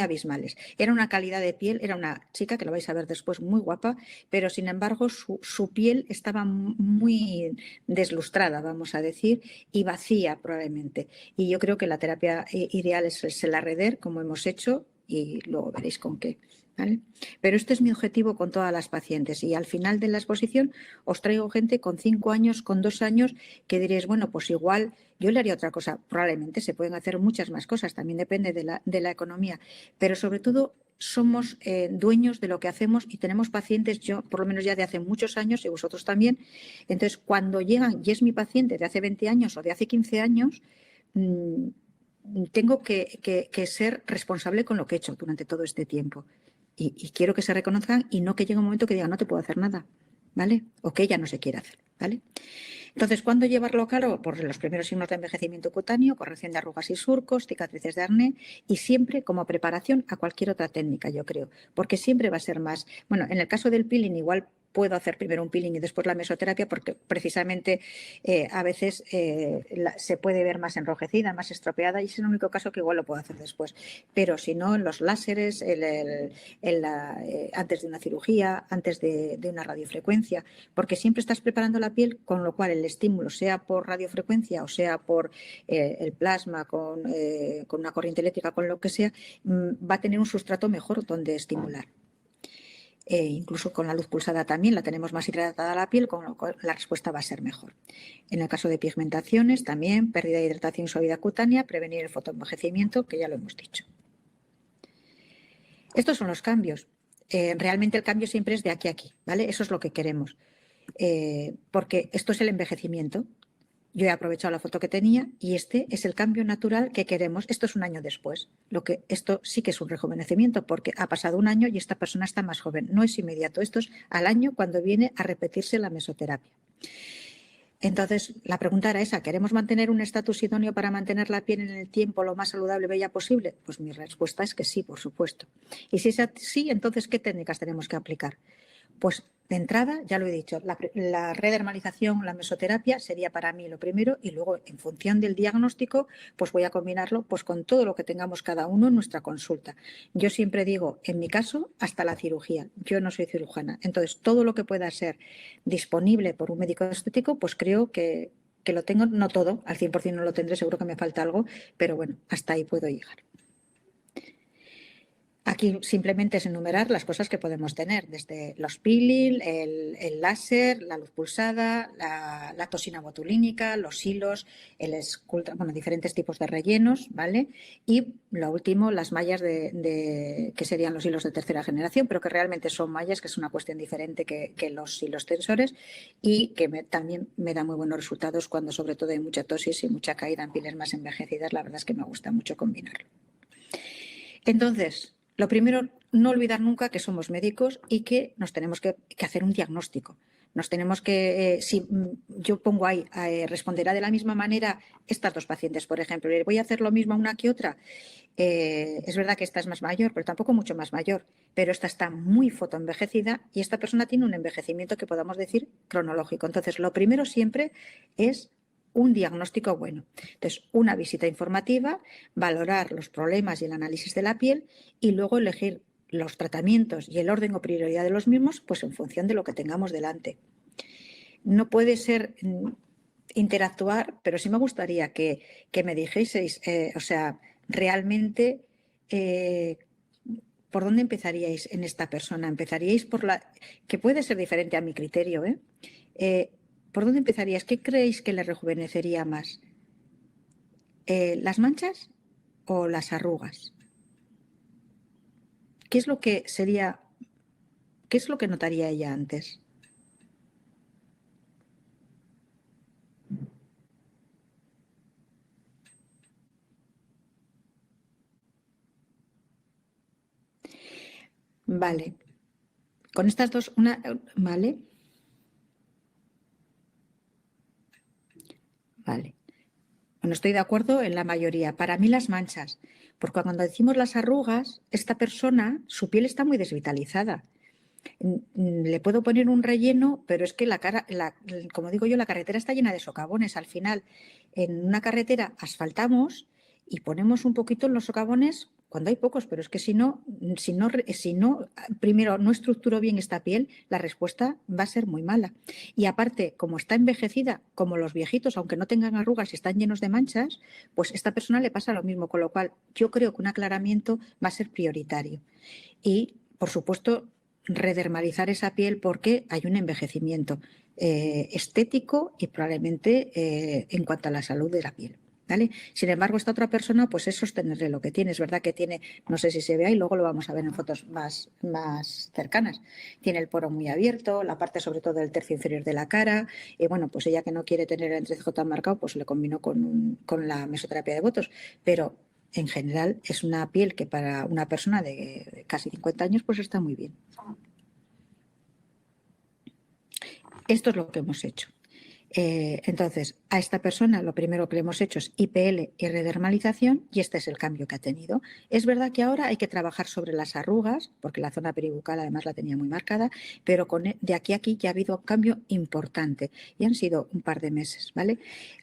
abismales. Era una calidad de piel, era una chica, que lo vais a ver después, muy guapa, pero sin embargo su piel estaba muy deslustrada, vamos a decir, y vacía probablemente. Y yo creo que la terapia ideal es el arreder, como hemos hecho, y luego veréis con qué. ¿Vale? Pero este es mi objetivo con todas las pacientes, y al final de la exposición os traigo gente con 5 años, con 2 años, que diréis, bueno, pues igual yo le haría otra cosa. Probablemente se pueden hacer muchas más cosas, también depende de la economía, pero sobre todo somos dueños de lo que hacemos y tenemos pacientes, yo por lo menos ya de hace muchos años y vosotros también. Entonces, cuando llegan y es mi paciente de hace 20 años o de hace 15 años, tengo que ser responsable con lo que he hecho durante todo este tiempo. Y quiero que se reconozcan y no que llegue un momento que digan, no te puedo hacer nada, ¿vale? O que ella no se quiera hacer, ¿vale? Entonces, ¿cuándo llevarlo a cabo? Por los primeros signos de envejecimiento cutáneo, corrección de arrugas y surcos, cicatrices de acné, y siempre como preparación a cualquier otra técnica, yo creo, porque siempre va a ser más. Bueno, en el caso del peeling igual puedo hacer primero un peeling y después la mesoterapia, porque precisamente a veces se puede ver más enrojecida, más estropeada, y es el único caso que igual lo puedo hacer después. Pero si no, en los láseres, antes de una cirugía, antes de una radiofrecuencia, porque siempre estás preparando la piel, con lo cual el estímulo, sea por radiofrecuencia o sea por el plasma, con una corriente eléctrica, con lo que sea, va a tener un sustrato mejor donde estimular. Incluso con la luz pulsada también la tenemos más hidratada la piel, con lo cual la respuesta va a ser mejor. En el caso de pigmentaciones, también pérdida de hidratación y suavidad cutánea, prevenir el fotoenvejecimiento, que ya lo hemos dicho. Estos son los cambios. Realmente el cambio siempre es de aquí a aquí, ¿vale? Eso es lo que queremos. Porque esto es el envejecimiento. Yo he aprovechado la foto que tenía y este es el cambio natural que queremos. Esto es un año después. Esto sí que es un rejuvenecimiento, porque ha pasado un año y esta persona está más joven. No es inmediato. Esto es al año, cuando viene a repetirse la mesoterapia. Entonces, la pregunta era esa: ¿queremos mantener un estatus idóneo para mantener la piel en el tiempo lo más saludable y bella posible? Pues mi respuesta es que sí, por supuesto. Y si es así, entonces, ¿qué técnicas tenemos que aplicar? Pues de entrada, ya lo he dicho, la redermalización, la mesoterapia sería para mí lo primero, y luego, en función del diagnóstico, pues voy a combinarlo pues con todo lo que tengamos cada uno en nuestra consulta. Yo siempre digo, en mi caso, hasta la cirugía. Yo no soy cirujana. Entonces, todo lo que pueda ser disponible por un médico estético, pues creo que lo tengo, no todo, al 100% no lo tendré, seguro que me falta algo, pero bueno, hasta ahí puedo llegar. Aquí simplemente es enumerar las cosas que podemos tener, desde los peeling, el láser, la luz pulsada, la toxina botulínica, los hilos, diferentes tipos de rellenos, ¿vale? Y lo último, las mallas que serían los hilos de tercera generación, pero que realmente son mallas, que es una cuestión diferente que los hilos tensores, y que también me da muy buenos resultados cuando sobre todo hay mucha tosis y mucha caída en pieles más envejecidas. La verdad es que me gusta mucho combinarlo. Entonces, lo primero, no olvidar nunca que somos médicos y que nos tenemos que hacer un diagnóstico. Nos tenemos que, si yo pongo ahí, responderá de la misma manera estas dos pacientes, por ejemplo. ¿Le voy a hacer lo mismo a una que otra? Es verdad que esta es más mayor, pero tampoco mucho más mayor. Pero esta está muy fotoenvejecida y esta persona tiene un envejecimiento que podamos decir cronológico. Entonces, lo primero siempre es un diagnóstico bueno. Entonces, una visita informativa, valorar los problemas y el análisis de la piel, y luego elegir los tratamientos y el orden o prioridad de los mismos, pues en función de lo que tengamos delante. No puede ser interactuar, pero sí me gustaría que me dijeseis, realmente, ¿por dónde empezaríais en esta persona? ¿Empezaríais por que puede ser diferente a mi criterio, ¿por dónde empezaríais? ¿Qué creéis que le rejuvenecería más? ¿Las manchas o las arrugas? ¿Qué es lo que notaría ella antes? Vale. Con estas dos, vale. Vale. Bueno, estoy de acuerdo en la mayoría. Para mí las manchas, porque cuando decimos las arrugas, esta persona, su piel está muy desvitalizada. Le puedo poner un relleno, pero es que como digo yo, la carretera está llena de socavones. Al final, en una carretera asfaltamos y ponemos un poquito en los socavones cuando hay pocos, pero es que si no, primero no estructuro bien esta piel, la respuesta va a ser muy mala. Y aparte, como está envejecida, como los viejitos, aunque no tengan arrugas y están llenos de manchas, pues a esta persona le pasa lo mismo, con lo cual yo creo que un aclaramiento va a ser prioritario. Y, por supuesto, redermalizar esa piel porque hay un envejecimiento estético y probablemente en cuanto a la salud de la piel. ¿Vale? Sin embargo, esta otra persona pues es sostenerle lo que tiene. Es verdad que tiene, no sé si se ve ahí, luego lo vamos a ver en fotos más cercanas. Tiene el poro muy abierto, la parte sobre todo del tercio inferior de la cara. Y bueno, pues ella que no quiere tener el entrecejo tan marcado, pues le combinó con la mesoterapia de botox. Pero en general es una piel que para una persona de casi 50 años pues está muy bien. Esto es lo que hemos hecho. Entonces, a esta persona lo primero que le hemos hecho es IPL y redermalización y este es el cambio que ha tenido. Es verdad que ahora hay que trabajar sobre las arrugas, porque la zona peribucal además la tenía muy marcada, pero de aquí a aquí ya ha habido un cambio importante y han sido un par de meses, ¿vale?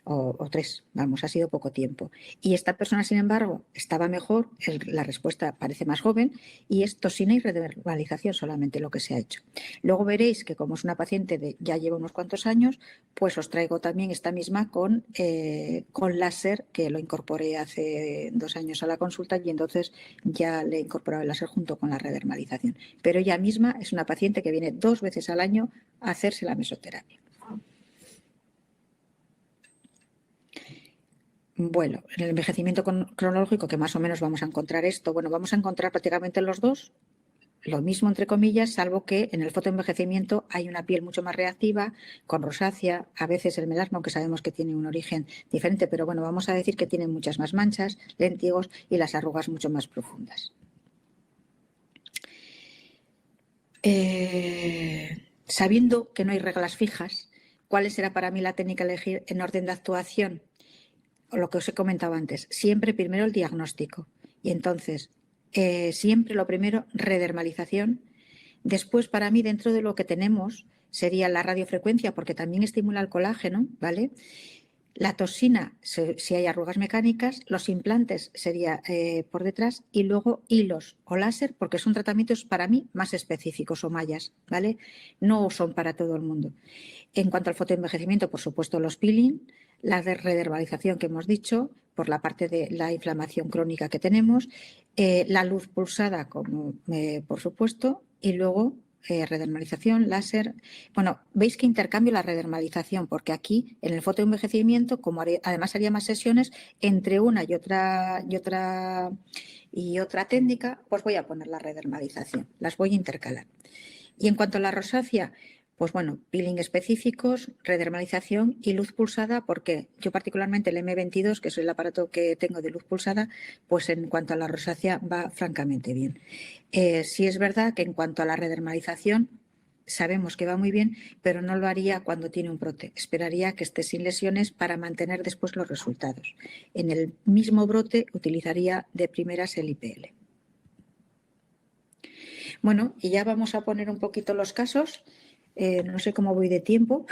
O 3, vamos, ha sido poco tiempo. Y esta persona, sin embargo, estaba mejor, la respuesta parece más joven y es toxina y redermalización solamente lo que se ha hecho. Luego veréis que como es una paciente de ya lleva unos cuantos años, pues os traigo también esta misma con láser, que lo incorporé hace 2 años a la consulta y entonces ya le he incorporado el láser junto con la redermalización. Pero ella misma es una paciente que viene 2 veces al año a hacerse la mesoterapia. Bueno, en el envejecimiento cronológico, que más o menos vamos a encontrar esto, bueno, vamos a encontrar prácticamente los dos lo mismo, entre comillas, salvo que en el fotoenvejecimiento hay una piel mucho más reactiva, con rosácea, a veces el melasma, aunque sabemos que tiene un origen diferente, pero bueno, vamos a decir que tiene muchas más manchas, léntigos y las arrugas mucho más profundas. Sabiendo que no hay reglas fijas, ¿cuál será para mí la técnica a elegir en orden de actuación? O lo que os he comentado antes, siempre primero el diagnóstico. Y entonces, siempre lo primero, redermalización. Después, para mí, dentro de lo que tenemos, sería la radiofrecuencia, porque también estimula el colágeno, ¿vale? La toxina, si hay arrugas mecánicas, los implantes sería por detrás y luego hilos o láser, porque son tratamientos para mí más específicos o mallas, ¿vale? No son para todo el mundo. En cuanto al fotoenvejecimiento, por supuesto, los peeling, la redermalización que hemos dicho, por la parte de la inflamación crónica que tenemos, la luz pulsada, como por supuesto, y luego redermalización, láser. Bueno, veis que intercambio la redermalización, porque aquí en el fotoenvejecimiento, como además haría más sesiones, entre una y otra técnica, pues voy a poner la redermalización, las voy a intercalar. Y en cuanto a la rosácea, pues bueno, peeling específicos, redermalización y luz pulsada, porque yo particularmente el M22, que es el aparato que tengo de luz pulsada, pues en cuanto a la rosácea va francamente bien. Sí es verdad que en cuanto a la redermalización, sabemos que va muy bien, pero no lo haría cuando tiene un brote. Esperaría que esté sin lesiones para mantener después los resultados. En el mismo brote utilizaría de primeras el IPL. Bueno, y ya vamos a poner un poquito los casos. No sé cómo voy de tiempo,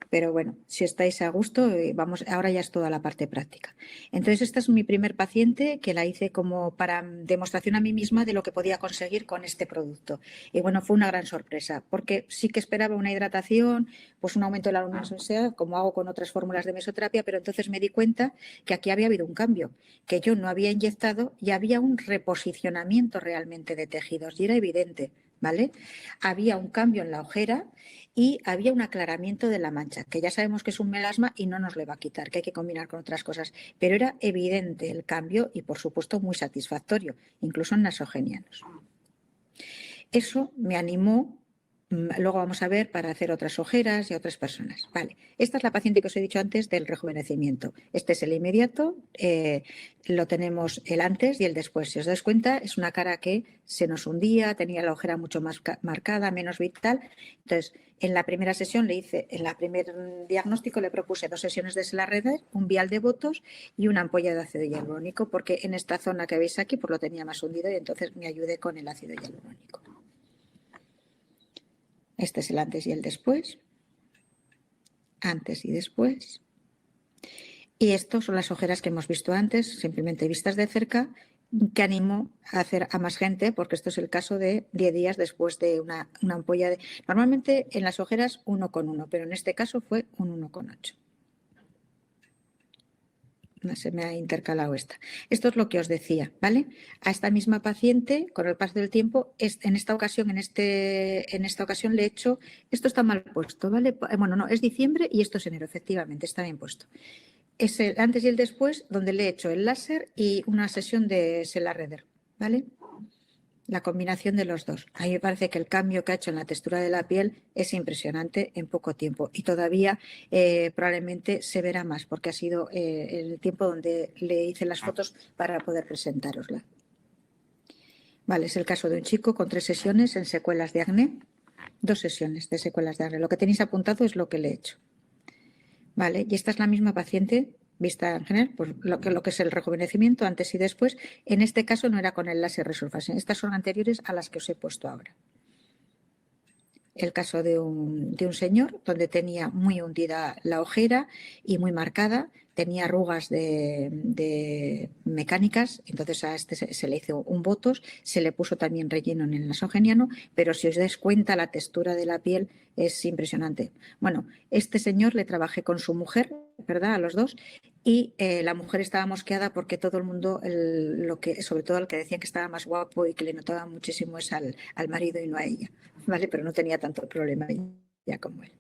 pero bueno, si estáis a gusto, vamos, ahora ya es toda la parte práctica. Entonces, esta es mi primer paciente que la hice como para demostración a mí misma de lo que podía conseguir con este producto. Y bueno, fue una gran sorpresa, porque sí que esperaba una hidratación, pues un aumento de la luminosidad, como hago con otras fórmulas de mesoterapia, pero entonces me di cuenta que aquí había habido un cambio, que yo no había inyectado y había un reposicionamiento realmente de tejidos, y era evidente, ¿vale? Había un cambio en la ojera y había un aclaramiento de la mancha, que ya sabemos que es un melasma y no nos le va a quitar, que hay que combinar con otras cosas, pero era evidente el cambio y por supuesto muy satisfactorio, incluso en nasogenianos. Eso me animó Luego vamos a ver para hacer otras ojeras y a otras personas. Vale, esta es la paciente que os he dicho antes del rejuvenecimiento. Este es el inmediato, lo tenemos el antes y el después. Si os dais cuenta, es una cara que se nos hundía, tenía la ojera mucho más marcada, menos vital. Entonces, en la primera sesión en el primer diagnóstico le propuse 2 sesiones de Selarreder, un vial de botox y una ampolla de ácido hialurónico, porque en esta zona que veis aquí pues lo tenía más hundido y entonces me ayudé con el ácido hialurónico. Este es el antes y el después. Antes y después. Y estas son las ojeras que hemos visto antes, simplemente vistas de cerca, que animo a hacer a más gente, porque esto es el caso de 10 días después de una ampolla de... Normalmente en las ojeras 1,1, pero en este caso fue un 1,8. Se me ha intercalado esta. Esto es lo que os decía, ¿vale? A esta misma paciente, con el paso del tiempo, en esta ocasión le he hecho, esto está mal puesto, ¿vale? Bueno, no, es diciembre y esto es enero, efectivamente, está bien puesto. Es el antes y el después, donde le he hecho el láser y una sesión de Selarreder, ¿vale? La combinación de los dos. A mí me parece que el cambio que ha hecho en la textura de la piel es impresionante en poco tiempo y todavía probablemente se verá más porque ha sido el tiempo donde le hice las fotos para poder presentárosla. Vale, es el caso de un chico con 3 sesiones en secuelas de acné, 2 sesiones de secuelas de acné. Lo que tenéis apuntado es lo que le he hecho. Vale, y esta es la misma paciente vista en general, pues lo que es el rejuvenecimiento antes y después. En este caso no era con el láser resurfacing. Estas son anteriores a las que os he puesto ahora. El caso de un señor donde tenía muy hundida la ojera y muy marcada, tenía arrugas de mecánicas, entonces a este se le hizo un botox, se le puso también relleno en el nasogeniano, pero si os dais cuenta la textura de la piel es impresionante. Bueno, este señor le trabajé con su mujer, ¿verdad? A los dos, y la mujer estaba mosqueada porque todo el mundo, sobre todo el que decía que estaba más guapo y que le notaba muchísimo es al marido y no a ella. ¿Vale? Pero no tenía tanto problema ya como él.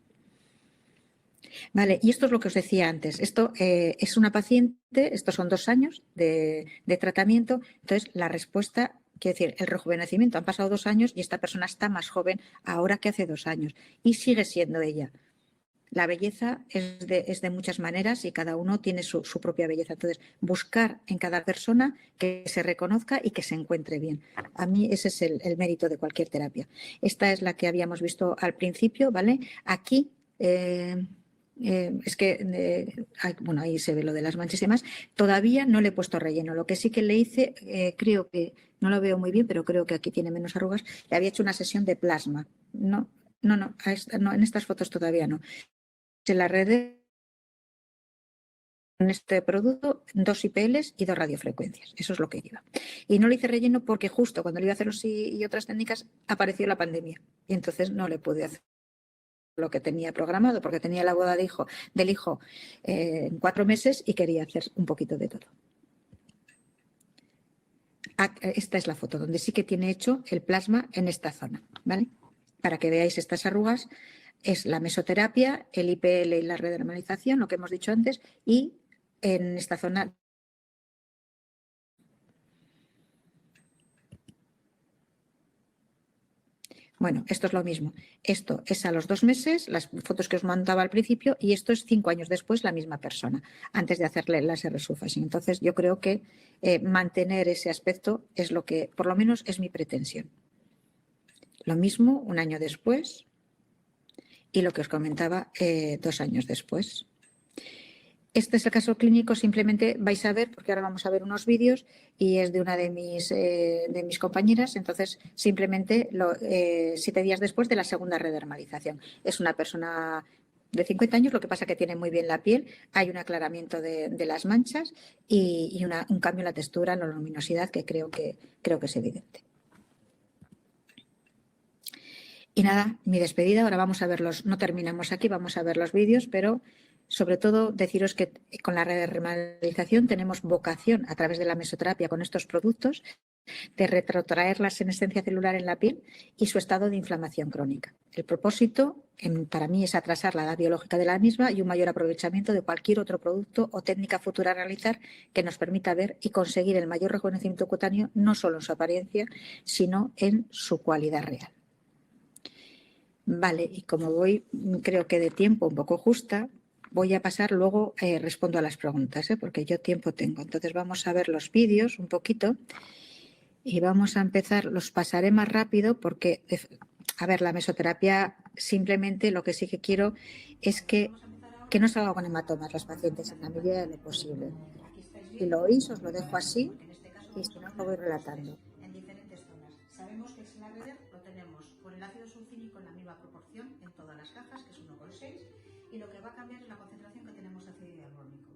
Vale, y esto es lo que os decía antes. Esto es una paciente, estos son 2 años de tratamiento, entonces la respuesta, quiero decir, el rejuvenecimiento, han pasado 2 años y esta persona está más joven ahora que hace 2 años y sigue siendo ella. La belleza es de muchas maneras y cada uno tiene su propia belleza. Entonces, buscar en cada persona que se reconozca y que se encuentre bien. A mí ese es el mérito de cualquier terapia. Esta es la que habíamos visto al principio, ¿vale? Aquí... es que, bueno, ahí se ve lo de las manchas y demás. Todavía no le he puesto relleno. Lo que sí que le hice, creo que, no lo veo muy bien, pero creo que aquí tiene menos arrugas, le había hecho una sesión de plasma. No, en estas fotos todavía no. En la red en este producto 2 IPLs y 2 radiofrecuencias. Eso es lo que lleva. Y no le hice relleno porque justo cuando le iba a hacer los y otras técnicas apareció la pandemia. Y entonces no le pude hacer lo que tenía programado porque tenía la boda del hijo en 4 meses y quería hacer un poquito de todo. Esta es la foto donde sí que tiene hecho el plasma en esta zona, ¿vale? Para que veáis estas arrugas. Es la mesoterapia, el IPL y la redermalización, lo que hemos dicho antes, y en esta zona. Bueno, esto es lo mismo. Esto es a los 2 meses, las fotos que os mandaba al principio, y esto es 5 años después la misma persona, antes de hacerle el láser resurfacing. Entonces, yo creo que mantener ese aspecto es lo que, por lo menos, es mi pretensión. Lo mismo 1 año después y lo que os comentaba 2 años después. Este es el caso clínico, simplemente vais a ver, porque ahora vamos a ver unos vídeos y es de una de mis compañeras, entonces simplemente 7 días después de la segunda redermalización. Es una persona de 50 años, lo que pasa que tiene muy bien la piel, hay un aclaramiento de las manchas y un cambio en la textura, en la luminosidad que creo que es evidente. Y nada, mi despedida, ahora vamos a verlos, no terminamos aquí, vamos a ver los vídeos, pero sobre todo deciros que con la redermalización tenemos vocación a través de la mesoterapia con estos productos de retrotraer la senescencia celular en la piel y su estado de inflamación crónica. El propósito para mí es atrasar la edad biológica de la misma y un mayor aprovechamiento de cualquier otro producto o técnica futura a realizar que nos permita ver y conseguir el mayor reconocimiento cutáneo no solo en su apariencia, sino en su cualidad real. Vale, y como voy, creo que de tiempo un poco justa, voy a pasar luego, respondo a las preguntas, porque yo tiempo tengo. Entonces vamos a ver los vídeos un poquito y vamos a empezar, los pasaré más rápido porque, a ver, la mesoterapia simplemente lo que sí que quiero es que no salga con hematomas las pacientes en la medida de lo posible. Si lo oís, os lo dejo así y si no, lo voy relatando. En diferentes zonas. Sabemos que el Sinarreder lo tenemos con el ácido sulfínico en la misma proporción en todas las cajas, que es 1,6, y lo que va a cambiar es la concentración que tenemos de ácido hialurónico.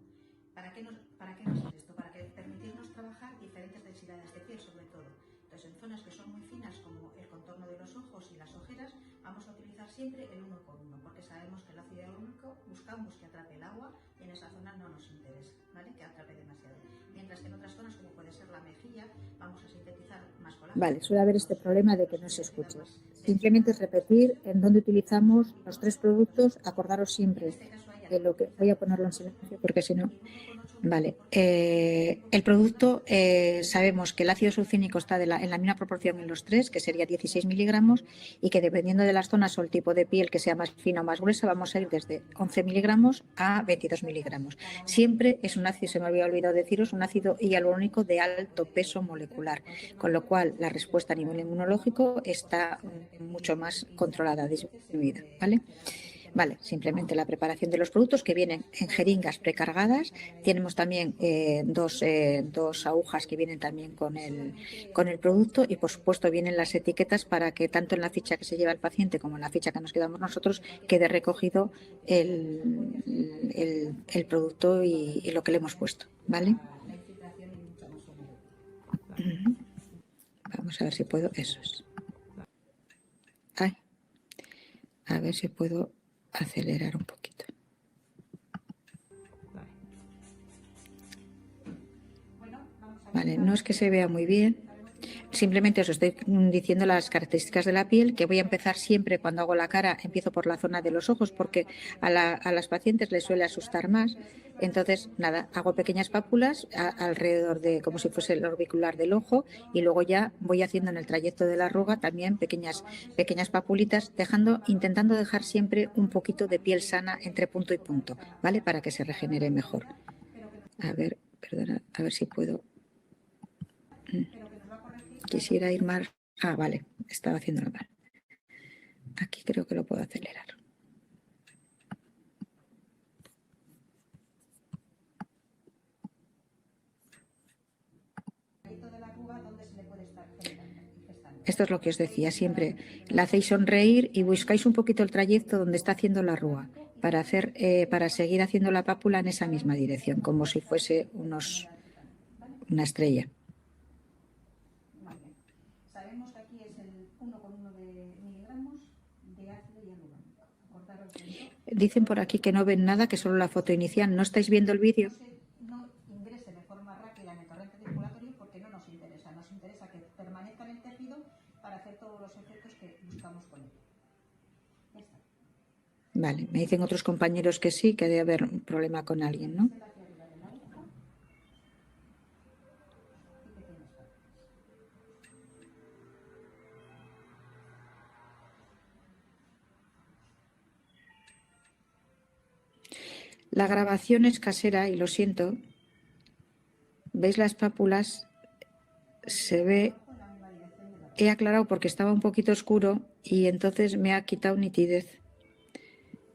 ¿Para qué nos sirve esto? Para permitirnos trabajar diferentes densidades de piel, sobre todo. Entonces, en zonas que son muy finas, como el contorno de los ojos y las ojeras, vamos a utilizar siempre el 1,1, porque sabemos que el ácido hialurónico buscamos que atrape el agua y en esa zona no nos interesa, ¿vale? Que atrape demasiado. Mientras que en otras zonas, como puede ser la mejilla, vamos a sintetizar más colágeno. Vale, suele haber este problema de que no se escuche. Simplemente es repetir en dónde utilizamos los 3 productos, acordaros siempre de lo que... Voy a ponerlo en silencio porque si no... Vale, el producto sabemos que el ácido sulfínico está en la misma proporción en los 3, que sería 16 miligramos, y que dependiendo de las zonas o el tipo de piel que sea más fina o más gruesa, vamos a ir desde 11 miligramos a 22 miligramos. Siempre es un ácido, se me había olvidado deciros, un ácido hialurónico de alto peso molecular, con lo cual la respuesta a nivel inmunológico está mucho más controlada, disminuida, ¿vale? Vale, simplemente la preparación de los productos que vienen en jeringas precargadas. Tenemos también dos agujas que vienen también con el producto y, por supuesto, vienen las etiquetas para que tanto en la ficha que se lleva el paciente como en la ficha que nos quedamos nosotros quede recogido el producto y lo que le hemos puesto, ¿vale? Vamos a ver si puedo. Eso es. Ay, a ver si puedo acelerar un poquito. Vale, no es que se vea muy bien, simplemente os estoy diciendo las características de la piel, que voy a empezar siempre cuando hago la cara, empiezo por la zona de los ojos porque a las pacientes les suele asustar más. Entonces, nada, hago pequeñas pápulas alrededor de, como si fuese el orbicular del ojo, y luego ya voy haciendo en el trayecto de la arruga también pequeñas papulitas, intentando dejar siempre un poquito de piel sana entre punto y punto, ¿vale? Para que se regenere mejor. A ver, perdona, a ver si puedo. Quisiera ir más. Ah, vale, estaba haciéndolo mal. Aquí creo que lo puedo acelerar. Esto es lo que os decía siempre. La hacéis sonreír y buscáis un poquito el trayecto donde está haciendo la arruga para seguir haciendo la pápula en esa misma dirección, como si fuese una estrella. Sabemos que aquí es el 1,1 miligramos de ácido hialurónico. Dicen por aquí que no ven nada, que solo la foto inicial. ¿No estáis viendo el vídeo? No ingrese de forma rápida en el torrente circulatorio porque no nos interesa. Nos interesa que permanezca en el tejido para hacer todos los efectos que buscamos con él. Ya está. Vale, me dicen otros compañeros que sí, que debe haber un problema con alguien, ¿no? La grabación es casera y lo siento. ¿Veis las pápulas? Se ve. He aclarado porque estaba un poquito oscuro y entonces me ha quitado nitidez.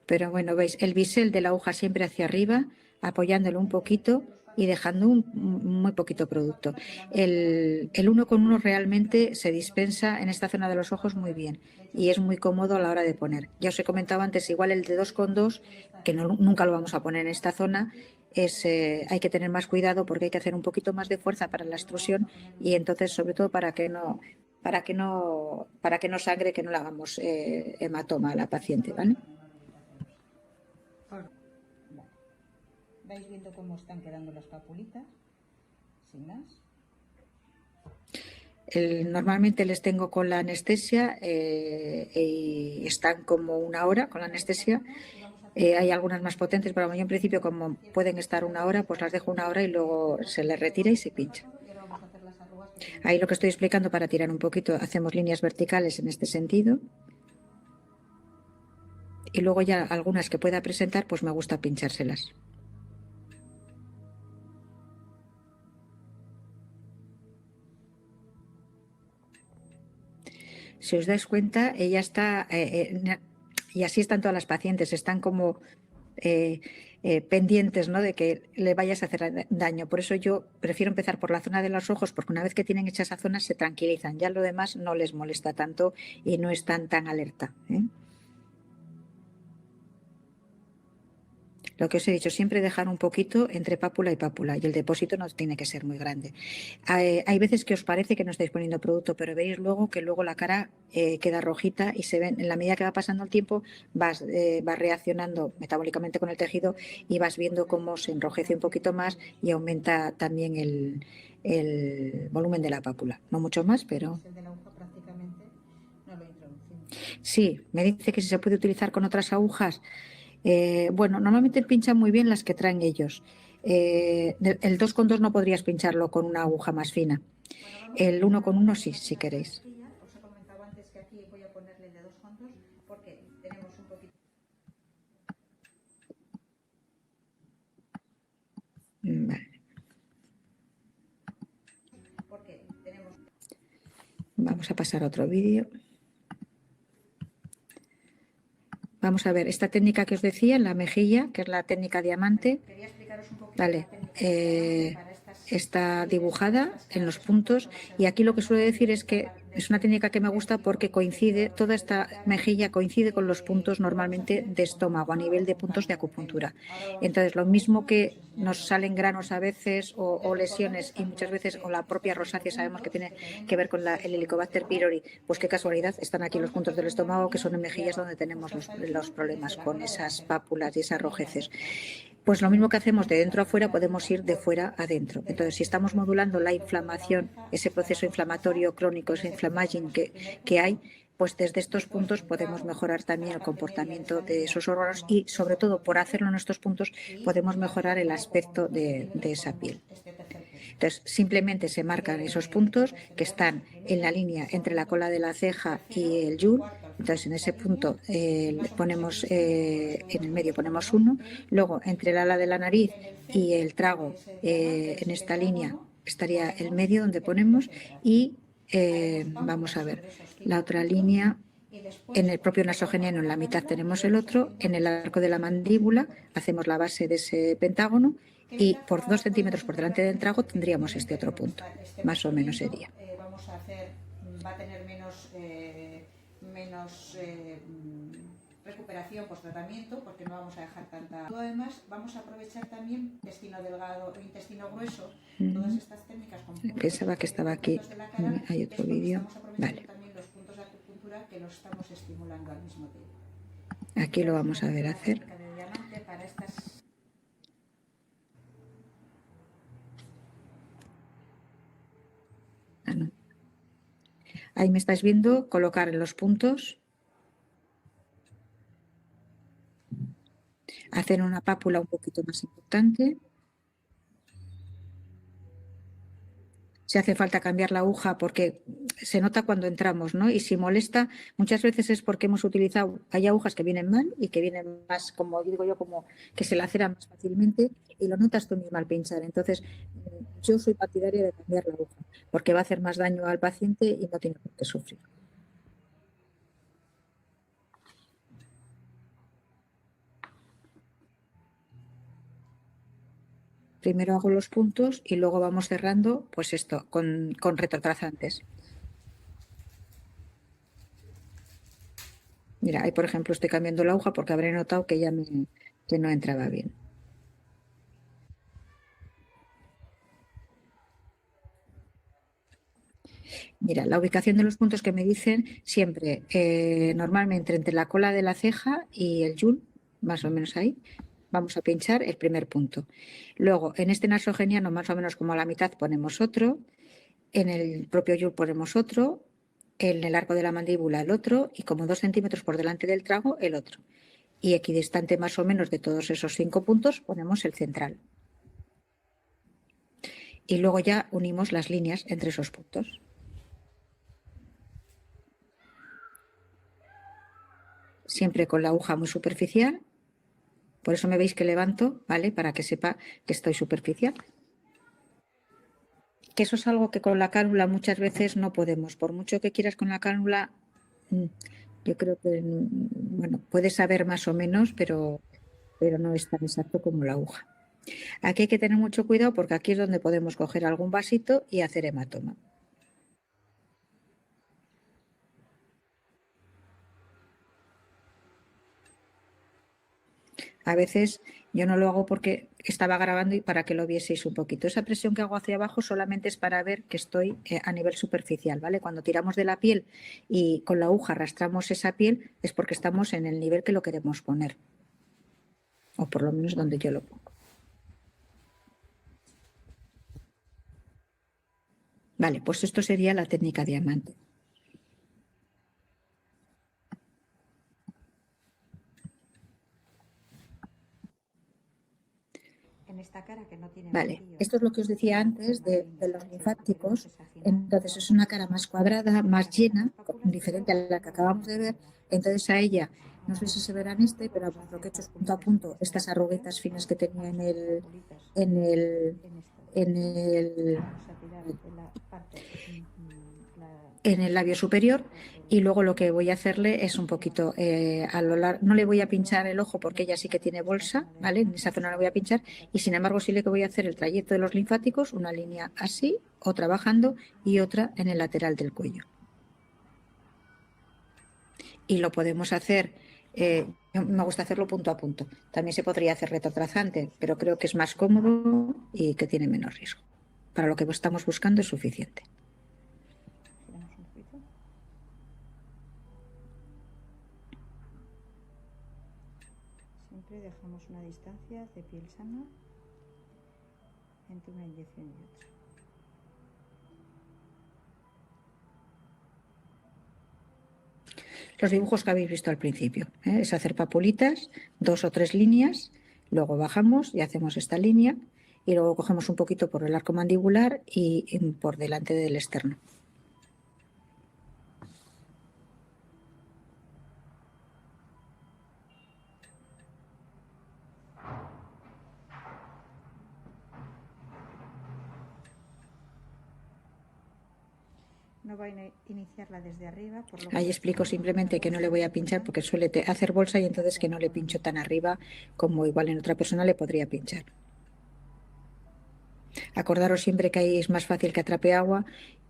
Pero bueno, veis, el bisel de la aguja siempre hacia arriba, apoyándolo un poquito y dejando muy poquito producto. El 1,1 realmente se dispensa en esta zona de los ojos muy bien y es muy cómodo a la hora de poner. Ya os he comentado antes, igual el de 2,2, que nunca lo vamos a poner en esta zona, hay que tener más cuidado porque hay que hacer un poquito más de fuerza para la extrusión y entonces, sobre todo, para que no sangre, que no le hagamos hematoma a la paciente, ¿vale? ¿Vais viendo cómo están quedando las papulitas? Sin más. Normalmente les tengo con la anestesia y están como 1 hora con la anestesia. Hay algunas más potentes, pero yo en principio, como pueden estar 1 hora, pues las dejo 1 hora y luego se les retira y se pincha. Ahí lo que estoy explicando, para tirar un poquito, hacemos líneas verticales en este sentido. y luego ya algunas que pueda presentar, pues me gusta pinchárselas. Si os dais cuenta, ella está, y así están todas las pacientes, están como pendientes, ¿no?, de que le vayas a hacer daño. Por eso yo prefiero empezar por la zona de los ojos, porque una vez que tienen hecha esa zona se tranquilizan, ya lo demás no les molesta tanto y no están tan alerta, ¿eh? Lo que os he dicho, siempre dejar un poquito entre pápula y el depósito no tiene que ser muy grande. Hay veces que os parece que no estáis poniendo producto, pero veis luego que luego la cara queda rojita y se ven, en la medida que va pasando el tiempo, vas reaccionando metabólicamente con el tejido y vas viendo cómo se enrojece un poquito más y aumenta también el volumen de la pápula. No mucho más, pero... Sí, me dice que si se puede utilizar con otras agujas. Bueno, normalmente pinchan muy bien las que traen ellos. El 2,2 no podrías pincharlo con una aguja más fina. El 1,1 sí, si queréis. Os he comentado antes que aquí voy a ponerle el de 2,2 porque tenemos un poquito... Vale. Vamos a pasar a otro vídeo. Vamos a ver, esta técnica que os decía, en la mejilla, que es la técnica diamante, vale, está dibujada en los puntos y aquí lo que suelo decir es que es una técnica que me gusta porque coincide, toda esta mejilla coincide con los puntos normalmente de estómago, a nivel de puntos de acupuntura. Entonces, lo mismo que nos salen granos a veces o lesiones y muchas veces, o la propia rosácea sabemos que tiene que ver con el Helicobacter pylori, pues qué casualidad, están aquí los puntos del estómago que son en mejillas donde tenemos los problemas con esas pápulas y esas rojeces. Pues lo mismo que hacemos de dentro a fuera, podemos ir de fuera a dentro. Entonces, si estamos modulando la inflamación, ese proceso inflamatorio crónico, ese inflammaging que hay, pues desde estos puntos podemos mejorar también el comportamiento de esos órganos y, sobre todo, por hacerlo en estos puntos, podemos mejorar el aspecto de esa piel. Entonces, simplemente se marcan esos puntos que están en la línea entre la cola de la ceja y el yul. Entonces, en ese punto ponemos, en el medio ponemos 1. Luego, entre el ala de la nariz y el trago, en esta línea estaría el medio donde ponemos y vamos a ver, la otra línea, en el propio nasogeniano, en la mitad tenemos el otro, en el arco de la mandíbula hacemos la base de ese pentágono y por 2 centímetros por delante del trago tendríamos este otro punto, más o menos sería. Vamos a hacer, va a tener menos recuperación post tratamiento porque no vamos a dejar tanta. Además, vamos a aprovechar también intestino delgado e intestino grueso, todas estas técnicas. Pensaba que estaba aquí, hay otro vídeo. Vale. Que los estamos estimulando al mismo tiempo. Aquí lo vamos a ver hacer. Ah, no. Ahí me estáis viendo colocar en los puntos, hacer una pápula un poquito más importante. Si hace falta cambiar la aguja porque se nota cuando entramos, ¿no? Y si molesta, muchas veces es porque hemos utilizado, hay agujas que vienen mal y que vienen más, como digo yo, como que se laceran más fácilmente y lo notas tú misma al pinchar. Entonces, yo soy partidaria de cambiar la aguja porque va a hacer más daño al paciente y no tiene por qué sufrir. Primero hago los puntos y luego vamos cerrando, pues esto, con retrotrazantes. Mira, ahí por ejemplo estoy cambiando la aguja porque habré notado que ya que no entraba bien. Mira, la ubicación de los puntos que me dicen siempre, normalmente entre la cola de la ceja y el yul, más o menos ahí, vamos a pinchar el primer punto. Luego, en este nasogeniano, más o menos como a la mitad, ponemos otro. En el propio yul ponemos otro. En el arco de la mandíbula el otro. Y como 2 centímetros por delante del trago, el otro. Y equidistante más o menos de todos esos 5 puntos, ponemos el central. Y luego ya unimos las líneas entre esos puntos. siempre con la aguja muy superficial. Por eso me veis que levanto, ¿vale? Para que sepa que estoy superficial. Que eso es algo que con la cánula muchas veces no podemos. Por mucho que quieras con la cánula, yo creo que, bueno, puedes saber más o menos, pero no es tan exacto como la aguja. Aquí hay que tener mucho cuidado porque aquí es donde podemos coger algún vasito y hacer hematoma. A veces yo no lo hago porque estaba grabando y para que lo vieseis un poquito. Esa presión que hago hacia abajo solamente es para ver que estoy a nivel superficial, ¿vale? Cuando tiramos de la piel y con la aguja arrastramos esa piel es porque estamos en el nivel que lo queremos poner. O por lo menos donde yo lo pongo. Vale, pues esto sería la técnica diamante. En esta cara que no tiene Vale, vacío, esto es lo que os decía antes de los linfáticos. Entonces es una cara más cuadrada, más llena, diferente a la que acabamos de ver. Entonces a ella, no sé si se verán pero lo que he hecho es punto a punto estas arruguitas finas que tenía en el, en el, en el labio superior. Y luego lo que voy a hacerle es un poquito a lo largo, no le voy a pinchar el ojo porque ella sí que tiene bolsa, ¿vale? En esa zona no le voy a pinchar y sin embargo sí le voy a hacer el trayecto de los linfáticos, una línea así, otra bajando y otra en el lateral del cuello. Y lo podemos hacer, me gusta hacerlo punto a punto. También se podría hacer retrotrazante, pero creo que es más cómodo y que tiene menos riesgo. Para lo que estamos buscando es suficiente. Siempre dejamos una distancia de piel sana entre una inyección y otra. Los dibujos que habéis visto al principio, es hacer papulitas, 2 o 3 líneas, luego bajamos y hacemos esta línea y luego cogemos un poquito por el arco mandibular y por delante del externo. No va a iniciarla desde arriba. Ahí explico simplemente que no le voy a pinchar porque suele hacer bolsa y entonces que no le pincho tan arriba como igual en otra persona le podría pinchar. Acordaros siempre que ahí es más fácil que atrape agua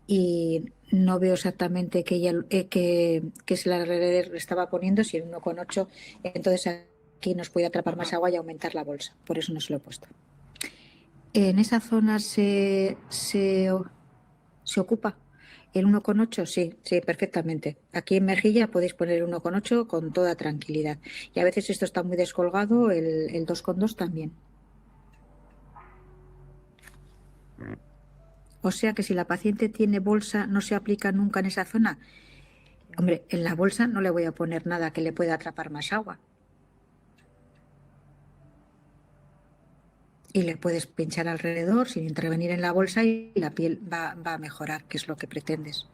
y no veo exactamente que ella que es la alrededor le estaba poniendo, si el 1,8, entonces aquí nos puede atrapar más agua y aumentar la bolsa, por eso no se lo he puesto. En esa zona se ocupa el 1,8, sí, perfectamente. Aquí en mejilla podéis poner el 1,8 con toda tranquilidad. Y a veces esto está muy descolgado, el 2,2 también. O sea que si la paciente tiene bolsa, no se aplica nunca en esa zona. Hombre, en la bolsa no le voy a poner nada que le pueda atrapar más agua. Y le puedes pinchar alrededor sin intervenir en la bolsa y la piel va a mejorar, que es lo que pretendes.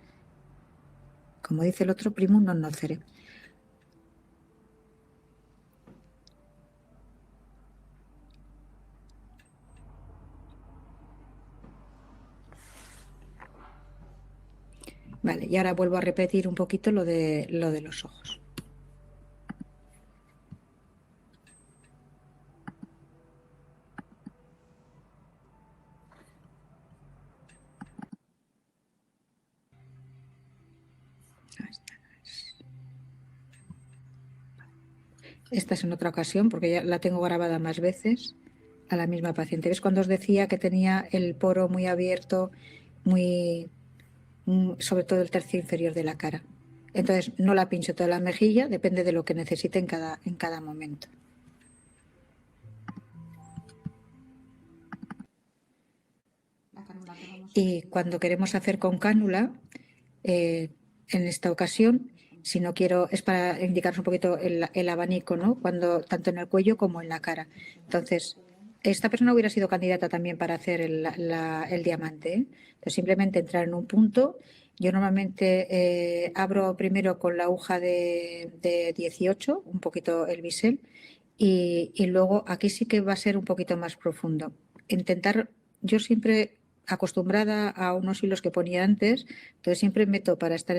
Como dice el otro, primum non nocere. Vale, y ahora vuelvo a repetir un poquito lo de los ojos. Esta es en otra ocasión porque ya la tengo grabada más veces a la misma paciente. ¿Ves cuando os decía que tenía el poro muy abierto, sobre todo el tercio inferior de la cara? Entonces no la pincho toda la mejilla, depende de lo que necesite en cada momento. Y cuando queremos hacer con cánula, en esta ocasión, si no quiero, es para indicaros un poquito el abanico, ¿no? Cuando, tanto en el cuello como en la cara. Entonces, esta persona hubiera sido candidata también para hacer el diamante, ¿eh? Entonces, simplemente entrar en un punto. Yo normalmente abro primero con la aguja de 18, un poquito el bisel, y luego aquí sí que va a ser un poquito más profundo. Intentar, yo siempre acostumbrada a unos hilos que ponía antes, entonces siempre meto para estar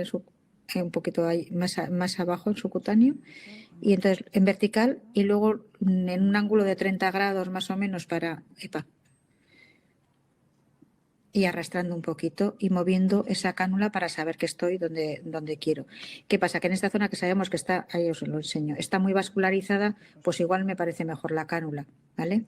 un poquito ahí, más abajo en su cutáneo, y entonces en vertical y luego en un ángulo de 30 grados más o menos y arrastrando un poquito y moviendo esa cánula para saber que estoy donde quiero. ¿Qué pasa? Que en esta zona que sabemos que está, ahí os lo enseño, está muy vascularizada, pues igual me parece mejor la cánula, ¿vale?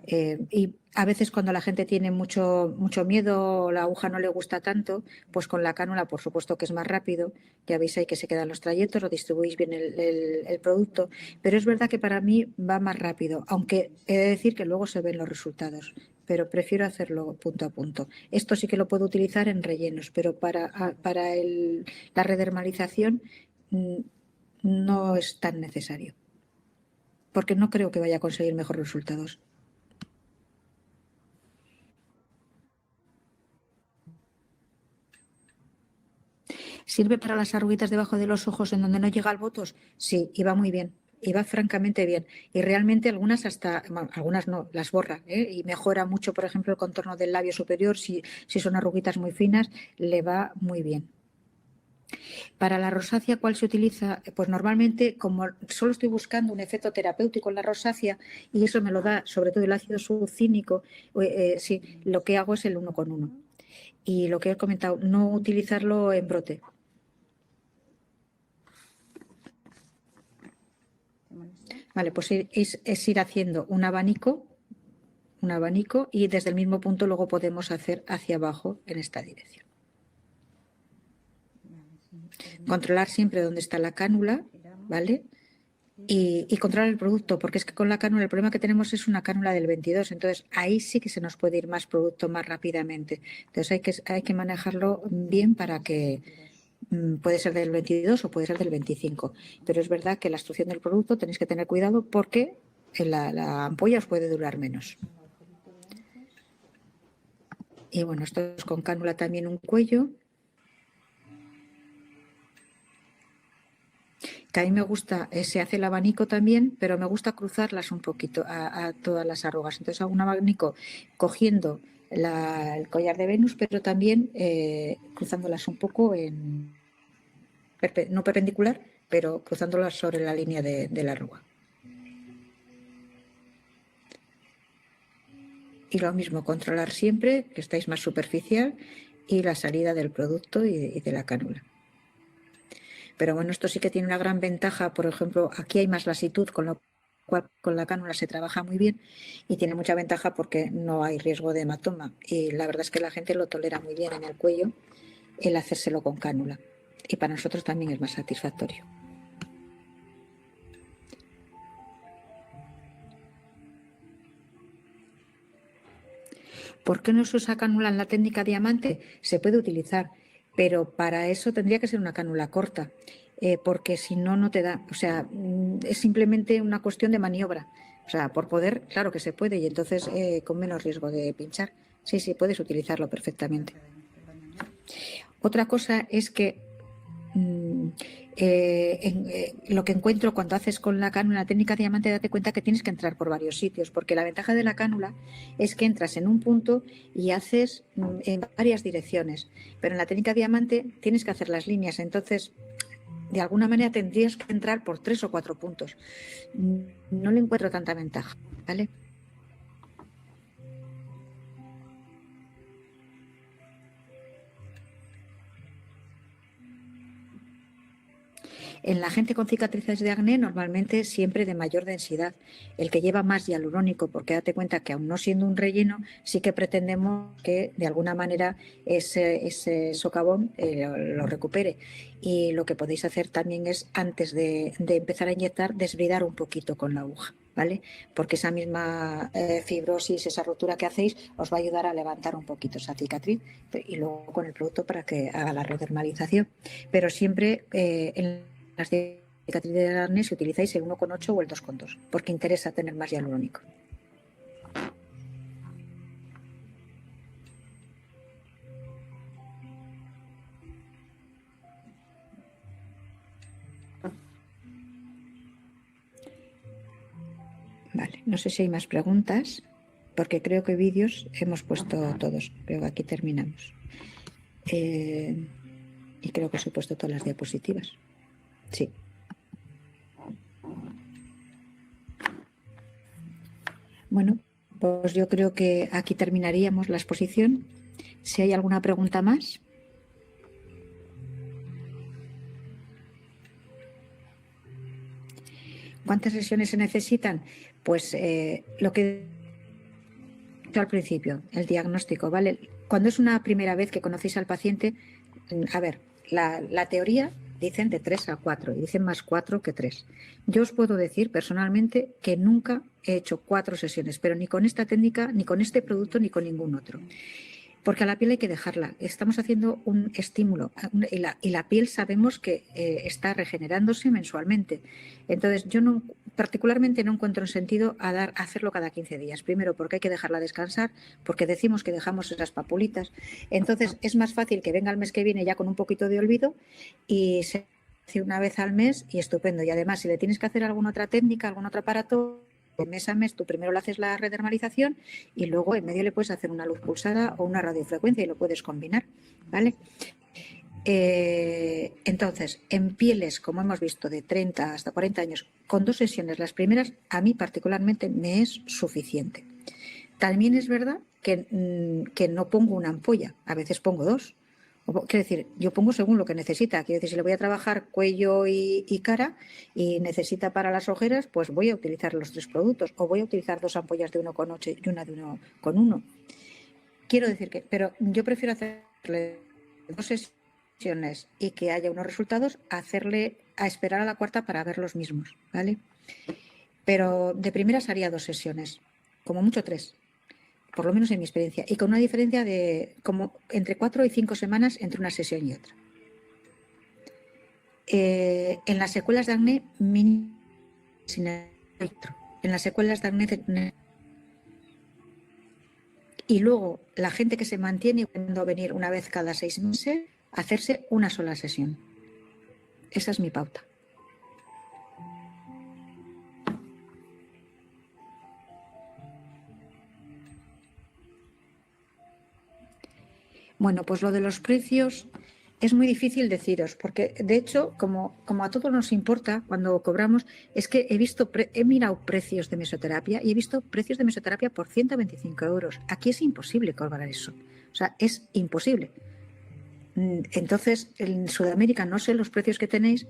Y a veces cuando la gente tiene mucho miedo, la aguja no le gusta tanto, pues con la cánula, por supuesto que es más rápido, ya veis ahí que se quedan los trayectos, lo distribuís bien el producto, pero es verdad que para mí va más rápido, aunque he de decir que luego se ven los resultados, pero prefiero hacerlo punto a punto. Esto sí que lo puedo utilizar en rellenos, pero para la redermalización no es tan necesario, porque no creo que vaya a conseguir mejores resultados. ¿Sirve para las arruguitas debajo de los ojos en donde no llega el botox? Sí, y va muy bien. Y va francamente bien. Y realmente algunas bueno, algunas no, las borra, ¿eh? Y mejora mucho, por ejemplo, el contorno del labio superior. Si son arruguitas muy finas, le va muy bien. Para la rosácea, ¿cuál se utiliza? Pues normalmente, como solo estoy buscando un efecto terapéutico en la rosácea, y eso me lo da sobre todo el ácido succínico, sí, lo que hago es el 1:1. Y lo que he comentado, no utilizarlo en brote. Vale, pues es ir haciendo un abanico y desde el mismo punto luego podemos hacer hacia abajo en esta dirección. Controlar siempre dónde está la cánula, ¿vale? Y controlar el producto, porque es que con la cánula el problema que tenemos es una cánula del 22, entonces ahí sí que se nos puede ir más producto más rápidamente. Entonces hay que manejarlo bien para que puede ser del 22 o puede ser del 25, pero es verdad que la extrusión del producto tenéis que tener cuidado porque la ampolla os puede durar menos. Y bueno, esto es con cánula también un cuello. Que a mí me gusta, se hace el abanico también, pero me gusta cruzarlas un poquito a todas las arrugas. Entonces hago un abanico cogiendo el collar de Venus, pero también cruzándolas un poco no perpendicular, pero cruzándolas sobre la línea de la arruga. Y lo mismo, controlar siempre que estáis más superficial y la salida del producto y de la cánula. Pero bueno, esto sí que tiene una gran ventaja. Por ejemplo, aquí hay más lasitud, con lo cual con la cánula se trabaja muy bien y tiene mucha ventaja porque no hay riesgo de hematoma. Y la verdad es que la gente lo tolera muy bien en el cuello el hacérselo con cánula. Y para nosotros también es más satisfactorio. ¿Por qué no se usa cánula en la técnica diamante? Se puede utilizar, pero para eso tendría que ser una cánula corta, porque si no, no te da. O sea, es simplemente una cuestión de maniobra. O sea, por poder, claro que se puede, y entonces con menos riesgo de pinchar. Sí, sí, puedes utilizarlo perfectamente. Otra cosa es que lo que encuentro cuando haces con la cánula técnica diamante, date cuenta que tienes que entrar por varios sitios, porque la ventaja de la cánula es que entras en un punto y haces en varias direcciones, pero en la técnica diamante tienes que hacer las líneas, entonces de alguna manera tendrías que entrar por 3 o 4 puntos. No le encuentro tanta ventaja, ¿vale? En la gente con cicatrices de acné, normalmente siempre de mayor densidad, el que lleva más hialurónico, porque date cuenta que aun no siendo un relleno, sí que pretendemos que de alguna manera ese socavón lo recupere. Y lo que podéis hacer también es, antes de empezar a inyectar, desbridar un poquito con la aguja, ¿vale? Porque esa misma fibrosis, esa rotura que hacéis, os va a ayudar a levantar un poquito esa cicatriz y luego con el producto para que haga la redermalización. Pero siempre en las cicatrices de acné si utilizáis el 1,8 o el 2,2, porque interesa tener más hialurónico. Vale, no sé si hay más preguntas, porque creo que vídeos hemos puesto todos. Creo que aquí terminamos. Y creo que os he puesto todas las diapositivas. Sí. Bueno, pues yo creo que aquí terminaríamos la exposición. Si hay alguna pregunta más. ¿Cuántas sesiones se necesitan? Pues lo que he dicho al principio, el diagnóstico, ¿vale? Cuando es una primera vez que conocéis al paciente, a ver, la teoría dicen de 3 a 4 y dicen más 4 que 3. Yo os puedo decir personalmente que nunca he hecho 4 sesiones, pero ni con esta técnica, ni con este producto, ni con ningún otro. Porque a la piel hay que dejarla. Estamos haciendo un estímulo y la piel sabemos que está regenerándose mensualmente. Entonces, yo particularmente no encuentro un sentido a hacerlo cada 15 días. Primero, porque hay que dejarla descansar, porque decimos que dejamos esas papulitas. Entonces, es más fácil que venga el mes que viene ya con un poquito de olvido y se hace una vez al mes y estupendo. Y además, si le tienes que hacer alguna otra técnica, algún otro aparato, mes a mes tú primero le haces la redermalización y luego en medio le puedes hacer una luz pulsada o una radiofrecuencia y lo puedes combinar, ¿vale? Entonces, en pieles, como hemos visto, de 30 hasta 40 años, con 2 sesiones, las primeras, a mí particularmente me es suficiente. También es verdad que no pongo una ampolla, a veces pongo 2. Quiero decir, yo pongo según lo que necesita. Quiero decir, si le voy a trabajar cuello y cara y necesita para las ojeras, pues voy a utilizar los 3 productos o voy a utilizar 2 ampollas de 1,8 y una de 1,1. Quiero decir que, pero yo prefiero hacerle 2 sesiones y que haya unos resultados, a esperar a la cuarta para ver los mismos, ¿vale? Pero de primeras haría 2 sesiones, como mucho 3. Por lo menos en mi experiencia, y con una diferencia de como entre 4 y 5 semanas entre una sesión y otra. En las secuelas de acné, sin filtro. En las secuelas de acné, y luego la gente que se mantiene puede venir una vez cada 6 meses a hacerse una sola sesión. Esa es mi pauta. Bueno, pues lo de los precios es muy difícil deciros, porque de hecho, como a todos nos importa cuando cobramos, es que he mirado precios de mesoterapia y he visto precios de mesoterapia por 125 euros. Aquí es imposible cobrar eso. O sea, es imposible. Entonces, en Sudamérica no sé los precios que tenéis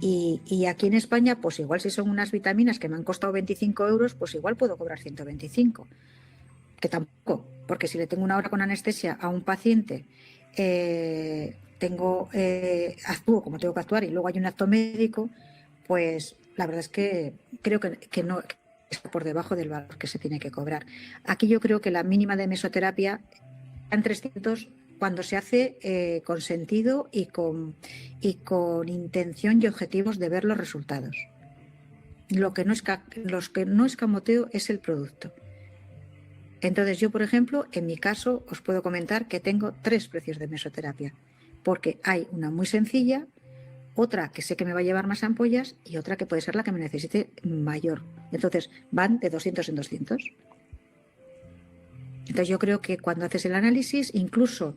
y aquí en España, pues igual si son unas vitaminas que me han costado 25 euros, pues igual puedo cobrar 125. Que tampoco, porque si le tengo una hora con anestesia a un paciente, actúo como tengo que actuar y luego hay un acto médico, pues la verdad es que creo que no está por debajo del valor que se tiene que cobrar. Aquí yo creo que la mínima de mesoterapia en 300 cuando se hace con sentido y con intención y objetivos de ver los resultados. Lo que no escamoteo es el producto. Entonces yo, por ejemplo, en mi caso os puedo comentar que tengo 3 precios de mesoterapia, porque hay una muy sencilla, otra que sé que me va a llevar más ampollas y otra que puede ser la que me necesite mayor. Entonces van de 200 en 200. Entonces yo creo que cuando haces el análisis, incluso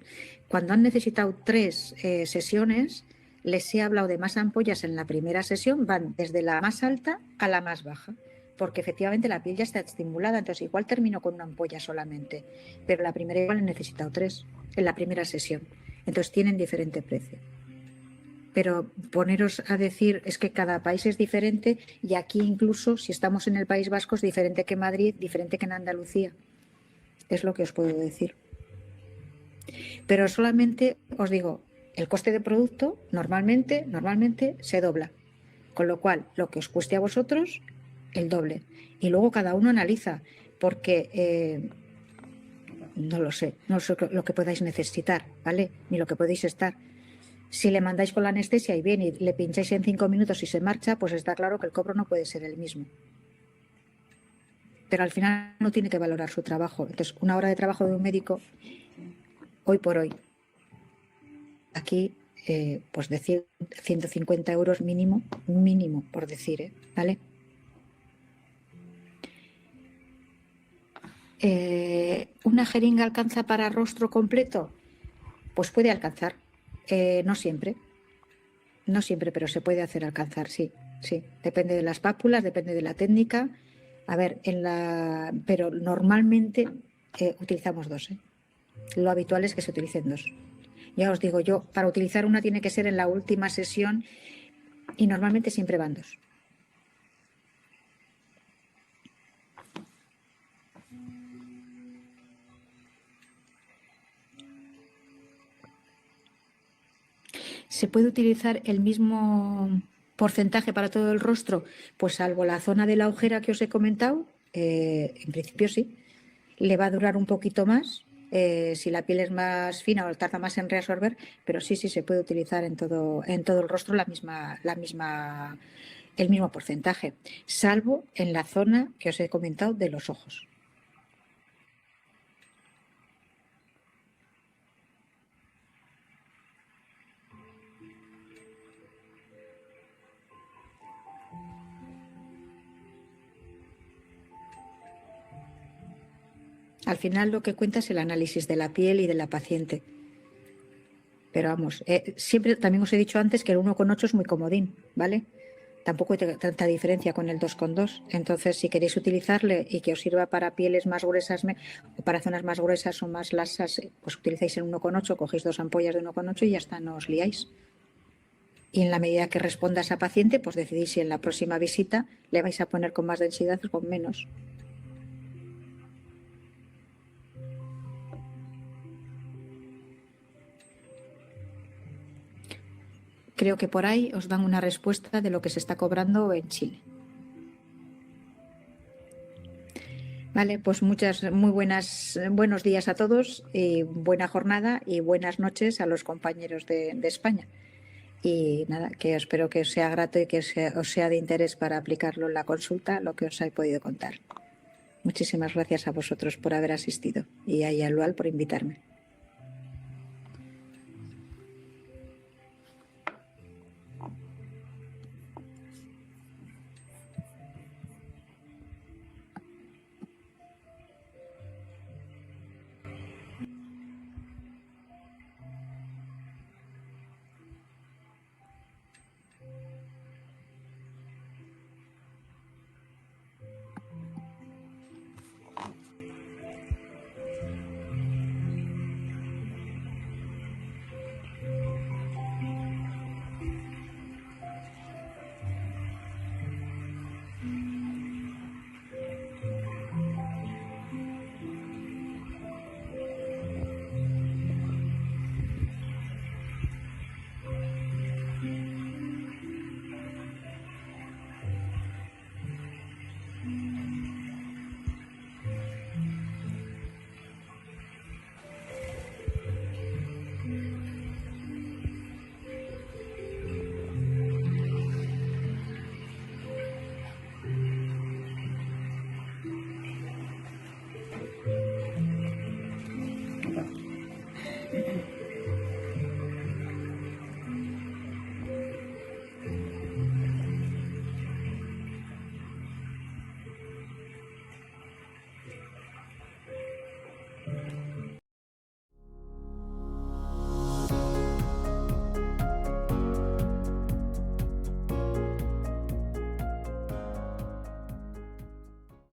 cuando han necesitado 3 sesiones, les he hablado de más ampollas en la primera sesión, van desde la más alta a la más baja, porque efectivamente la piel ya está estimulada, entonces igual termino con una ampolla solamente, pero la primera igual he necesitado 3 en la primera sesión, entonces tienen diferente precio. Pero poneros a decir es que cada país es diferente y aquí incluso si estamos en el País Vasco es diferente que Madrid, diferente que en Andalucía. Es lo que os puedo decir. Pero solamente os digo, el coste de producto normalmente se dobla. Con lo cual, lo que os cueste a vosotros, el doble. Y luego cada uno analiza, porque no sé lo que podáis necesitar, ¿vale? Ni lo que podéis estar. Si le mandáis con la anestesia y bien y le pincháis en 5 minutos y se marcha, pues está claro que el cobro no puede ser el mismo. Pero al final no tiene que valorar su trabajo. Entonces, una hora de trabajo de un médico, hoy por hoy, aquí, pues decir 150 euros mínimo, por decir, ¿vale? ¿Una jeringa alcanza para rostro completo? Pues puede alcanzar. No siempre. No siempre, pero se puede hacer alcanzar, sí. Sí. Depende de las pápulas, depende de la técnica. A ver, pero normalmente utilizamos dos. Lo habitual es que se utilicen dos. Ya os digo yo, para utilizar una tiene que ser en la última sesión y normalmente siempre van dos. ¿Se puede utilizar el mismo porcentaje para todo el rostro? Pues salvo la zona de la ojera que os he comentado, en principio sí. Le va a durar un poquito más si la piel es más fina o tarda más en reabsorber, pero sí se puede utilizar en todo el rostro el mismo porcentaje, salvo en la zona que os he comentado de los ojos. Al final lo que cuenta es el análisis de la piel y de la paciente. Pero vamos, siempre también os he dicho antes que el 1,8 es muy comodín, ¿vale? Tampoco hay tanta diferencia con el 2,2. Entonces, si queréis utilizarle y que os sirva para pieles más gruesas o para zonas más gruesas o más lasas, pues utilizáis el 1,8, cogéis 2 ampollas de 1,8 y ya está, no os liáis. Y en la medida que responda a esa paciente, pues decidís si en la próxima visita le vais a poner con más densidad o con menos. Creo que por ahí os dan una respuesta de lo que se está cobrando en Chile. Vale, pues buenos días a todos y buena jornada y buenas noches a los compañeros de España. Y nada, que espero que os sea grato y que os sea de interés para aplicarlo en la consulta, lo que os he podido contar. Muchísimas gracias a vosotros por haber asistido y a Yalual por invitarme.